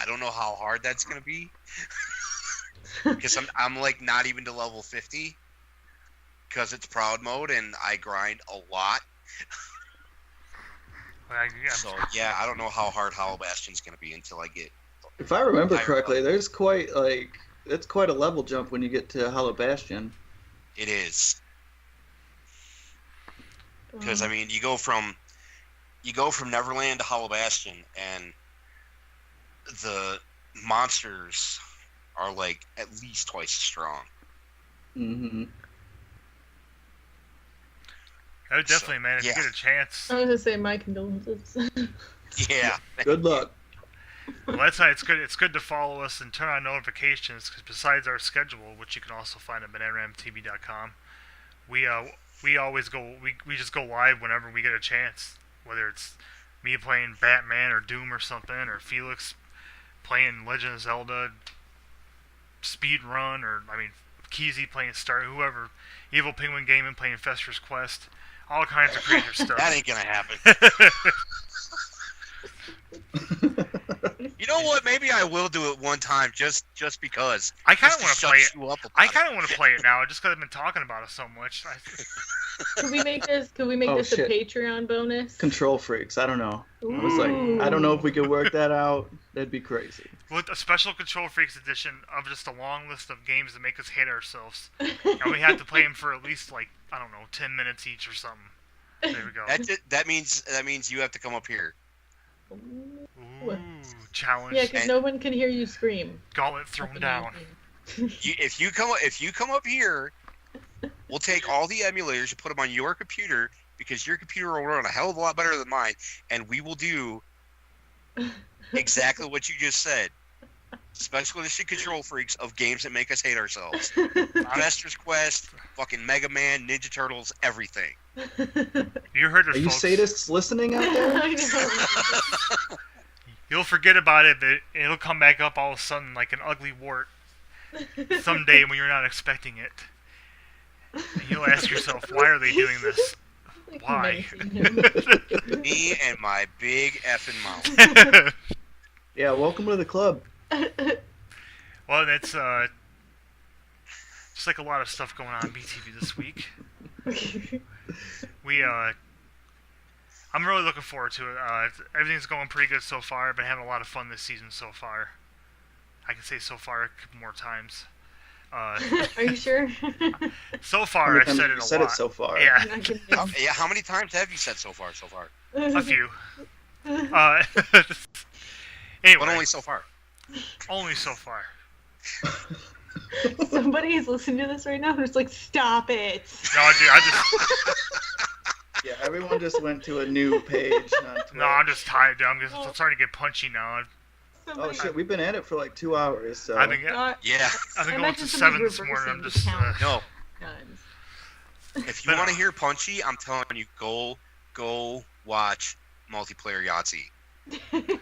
don't know how hard that's gonna be. Because I'm not even to level 50. because it's proud mode and I grind a lot. So yeah, I don't know how hard Hollow Bastion's gonna be until I get. If I remember correctly, there's quite it's quite a level jump when you get to Hollow Bastion. It is. Because I mean, you go from Neverland to Hollow Bastion, and the monsters are like at least twice as strong. Mm-hmm. Oh, definitely, man. If you get a chance. I was gonna say my condolences. Yeah. Good luck. Well, that's why it's good. It's good to follow us and turn on notifications, because besides our schedule, which you can also find at BananaROMtv.com, we always go. We just go live whenever we get a chance. Whether it's me playing Batman or Doom or something, or Felix playing Legend of Zelda speed run, or Keezy playing Star, whoever, Evil Penguin Gaming playing Fester's Quest, all kinds of crazy stuff. That ain't gonna happen. You know what? Maybe I will do it one time, just because. I kind of want to play it. I kind of want to play it now, just because I've been talking about it so much. Could we make this? Could we make this a Patreon bonus? Control freaks. I don't know. Ooh. I was like, I don't know if we could work that out. That'd be crazy. With a special Control Freaks edition of just a long list of games that make us hate ourselves, and we have to play them for at least 10 minutes each or something. There we go. That means you have to come up here. Ooh, challenge. Yeah, because no one can hear you scream. Gauntlet thrown down. If you come up here, we'll take all the emulators and put them on your computer, because your computer will run a hell of a lot better than mine, and we will do exactly what you just said. Special edition Control Freaks of games that make us hate ourselves. Fester's Quest, fucking Mega Man, Ninja Turtles, everything. You heard it, Are you folks. sadists listening out there? You'll forget about it, but it'll come back up all of a sudden like an ugly wart someday when you're not expecting it. And you'll ask yourself, why are they doing this? Why? Me and my big effing mouth. Yeah, welcome to the club. Well, that's just like a lot of stuff going on BTV this week. I'm really looking forward to it. Everything's going pretty good so far. I've been having a lot of fun this season so far. I can say so far a couple more times. Are you sure? So far, I've said it a lot. You said it so far. Yeah. Yeah. How many times have you said so far? A few. Anyway. But only so far. Only so far. Somebody is listening to this right now and it's like, stop it. No, dude, I just... Yeah, everyone just went to a new page on Twitch. No, I'm just tired, dude. I'm starting to get punchy now. Oh shit, we've been at it for like 2 hours, so... I've been going to 7 this morning. I'm just... No. If you want to hear punchy, I'm telling you, go watch Multiplayer Yahtzee.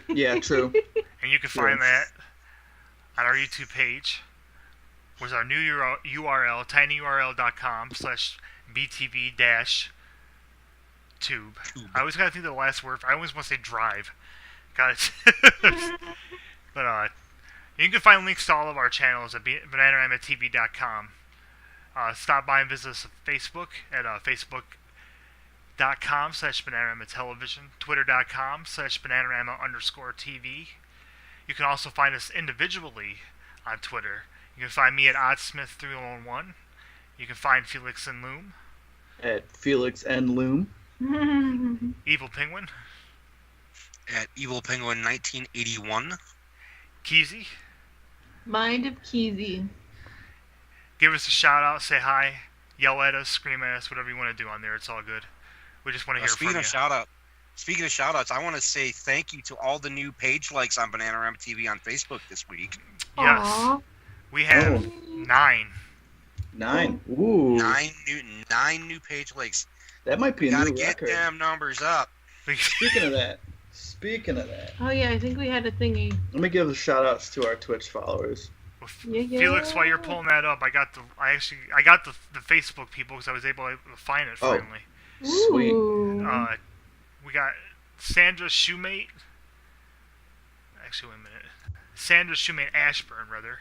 Yeah, true. And you can find that on our YouTube page, which is our new URL, tinyurl.com/btv-tube. I always gotta think of the last word. I always want to say drive. Got it. But you can find links to all of our channels at BananaROMaTV.com. Stop by and visit us on Facebook at Facebook.com/BananaROMaTelevision, Twitter.com/BananaROMa_TV. You can also find us individually on Twitter. You can find me at Oddsmith301. You can find Felix and Loom. At Felix and Loom. Evil Penguin. At Evil Penguin 1981. Keezy. Mind of Keezy. Give us a shout out, say hi, yell at us, scream at us, whatever you want to do on there. It's all good. We just want to hear from you. Speaking of shout outs, I want to say thank you to all the new page likes on BananaROMa TV on Facebook this week. Yes. Aww. We have 9. 9. Ooh. 9 new page likes. That might be a new record. Gotta get them numbers up. Speaking of that. Oh yeah, I think we had a thingy. Let me give the shout outs to our Twitch followers. Yeah. Felix, while you're pulling that up, I got the Facebook people because I was able to find it finally. Sweet. We got Sandra Shoemate. Actually, wait a minute. Sandra Shoemate Ashburn, rather.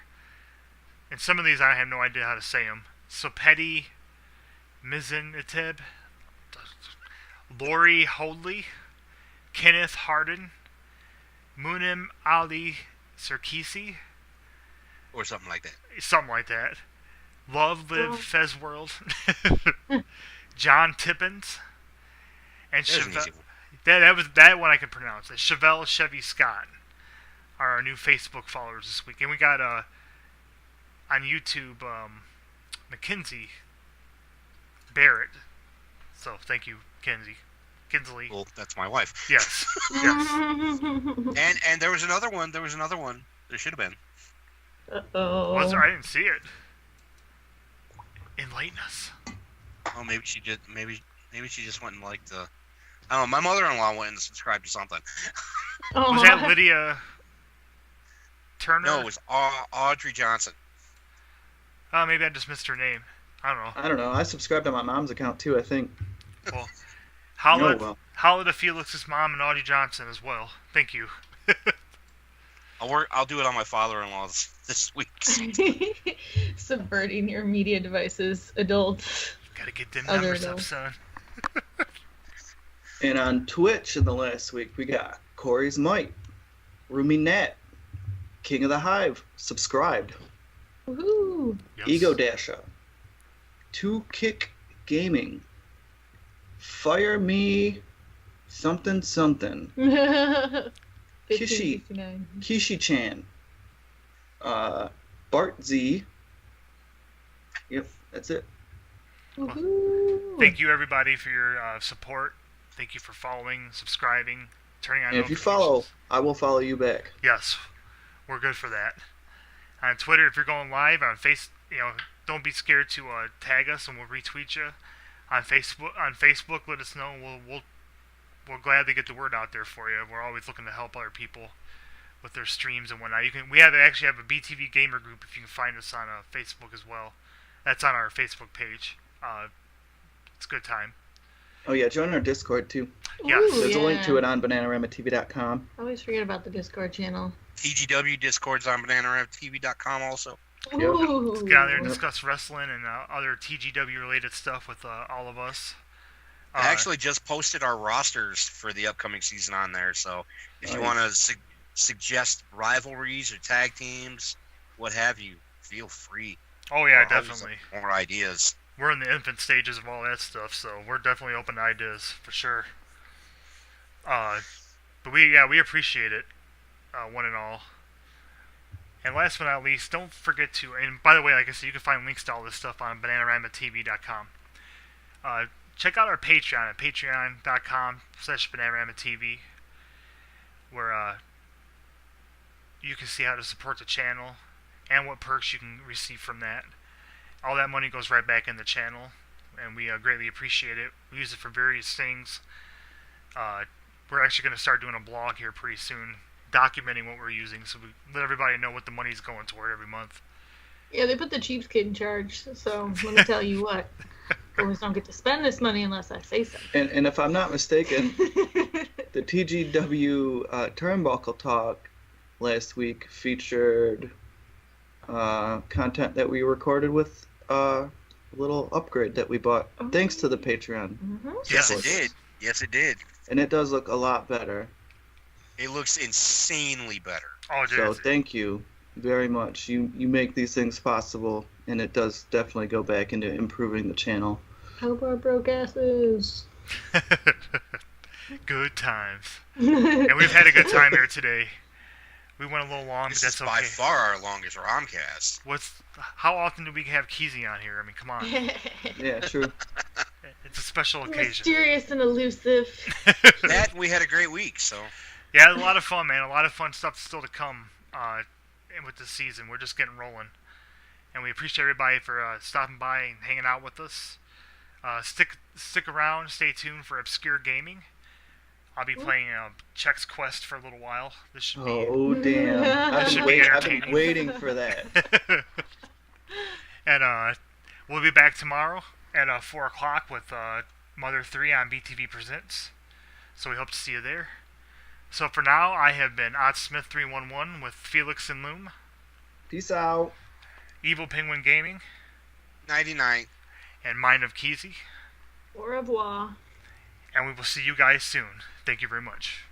And some of these I have no idea how to say them. So Petty, Mizanitib, Lori Hoadley, Kenneth Harden, Munim Ali Serkisi, or something like that. Something like that. Love Live Fezworld, John Tippins, and Chevelle. That one I can pronounce. Chevelle Chevy Scott are our new Facebook followers this week, and we got on YouTube Mackenzie Barrett. So thank you, Kinsley. Well, that's my wife. Yes. And there was another one. There should have been. Uh-oh. Was there? I didn't see it. Enlighten us. Oh, maybe she just went and liked the. I don't know. My mother-in-law went and subscribed to something. Oh. Was that Lydia Turner? No, it was Audrey Johnson. Oh, maybe I just missed her name. I don't know. I subscribed to my mom's account too, I think. Well, holla to Felix's mom and Audrey Johnson as well. Thank you. I'll do it on my father-in-law's this week. Subverting your media devices, adults. Gotta get them numbers up, son. And on Twitch in the last week, we got Corey's Might, Roomy Nat, King of the Hive, subscribed. Woohoo! Yes. Ego Dasher, Two Kick Gaming, Fire Me, something. Kishi-chan, Bart Z. Yep, that's it. Woohoo! Thank you, everybody, for your support. Thank you for following, subscribing, turning on And if you notifications. follow, I will follow you back. Yes, we're good for that. On Twitter, if you're going live on don't be scared to tag us, and we'll retweet you. On Facebook, let us know. We'll gladly get the word out there for you. We're always looking to help other people with their streams and whatnot. We actually have a BTV gamer group. If you can find us on Facebook as well, that's on our Facebook page. It's a good time. Oh yeah, join our Discord too. Yes. There's a link to it on BananaROMaTV.com. I always forget about the Discord channel. TGW Discord's on BananaROMaTV.com also. Ooh. Let's get out there and discuss wrestling and other TGW related stuff with all of us. I actually just posted our rosters for the upcoming season on there, so if you want to suggest rivalries or tag teams, what have you, feel free. Oh yeah, definitely. More ideas. We're in the infant stages of all that stuff, so we're definitely open to ideas for sure. But we appreciate it, one and all. And last but not least, don't forget to, and by the way, like I said, you can find links to all this stuff on BananaROMaTV.com. Check out our Patreon at patreon.com/BananaROMaTV, where you can see how to support the channel and what perks you can receive from that. All that money goes right back in the channel, and we greatly appreciate it. We use it for various things. We're actually going to start doing a blog here pretty soon, documenting what we're using, so we let everybody know what the money's going toward every month. Yeah, they put the cheapskate in charge, so let me tell you what. Boys don't get to spend this money unless I say so. And if I'm not mistaken, the TGW Turnbuckle Talk last week featured content that we recorded with a little upgrade that we bought thanks to the Patreon. Mm-hmm. Yes, it did. Yes, it did. And it does look a lot better. It looks insanely better. Oh, it So is. thank you very much. You make these things possible, and it does definitely go back into improving the channel. Help our broke asses. Good times. And we've had a good time here today. We went a little long, This but is that's by okay. far our longest ROMcast. How often do we have Keezy on here? I mean, come on. Yeah, true. It's a special occasion. Mysterious and elusive. That we had a great week, so Yeah, it was a lot of fun, man. A lot of fun stuff still to come with this season. We're just getting rolling. And we appreciate everybody for stopping by and hanging out with us. Stick around, stay tuned for Obscure Gaming. I'll be playing Chex Quest for a little while. This should be... Oh, damn. I've Should been, be I've been entertaining. waiting for that. And we'll be back tomorrow at 4 o'clock with Mother 3 on BTV Presents. So we hope to see you there. So for now, I have been OddSmith311 with Felix and Loom, Peace out. Evil Penguin Gaming, 99. and mine of Keezy. Au revoir. And we will see you guys soon. Thank you very much.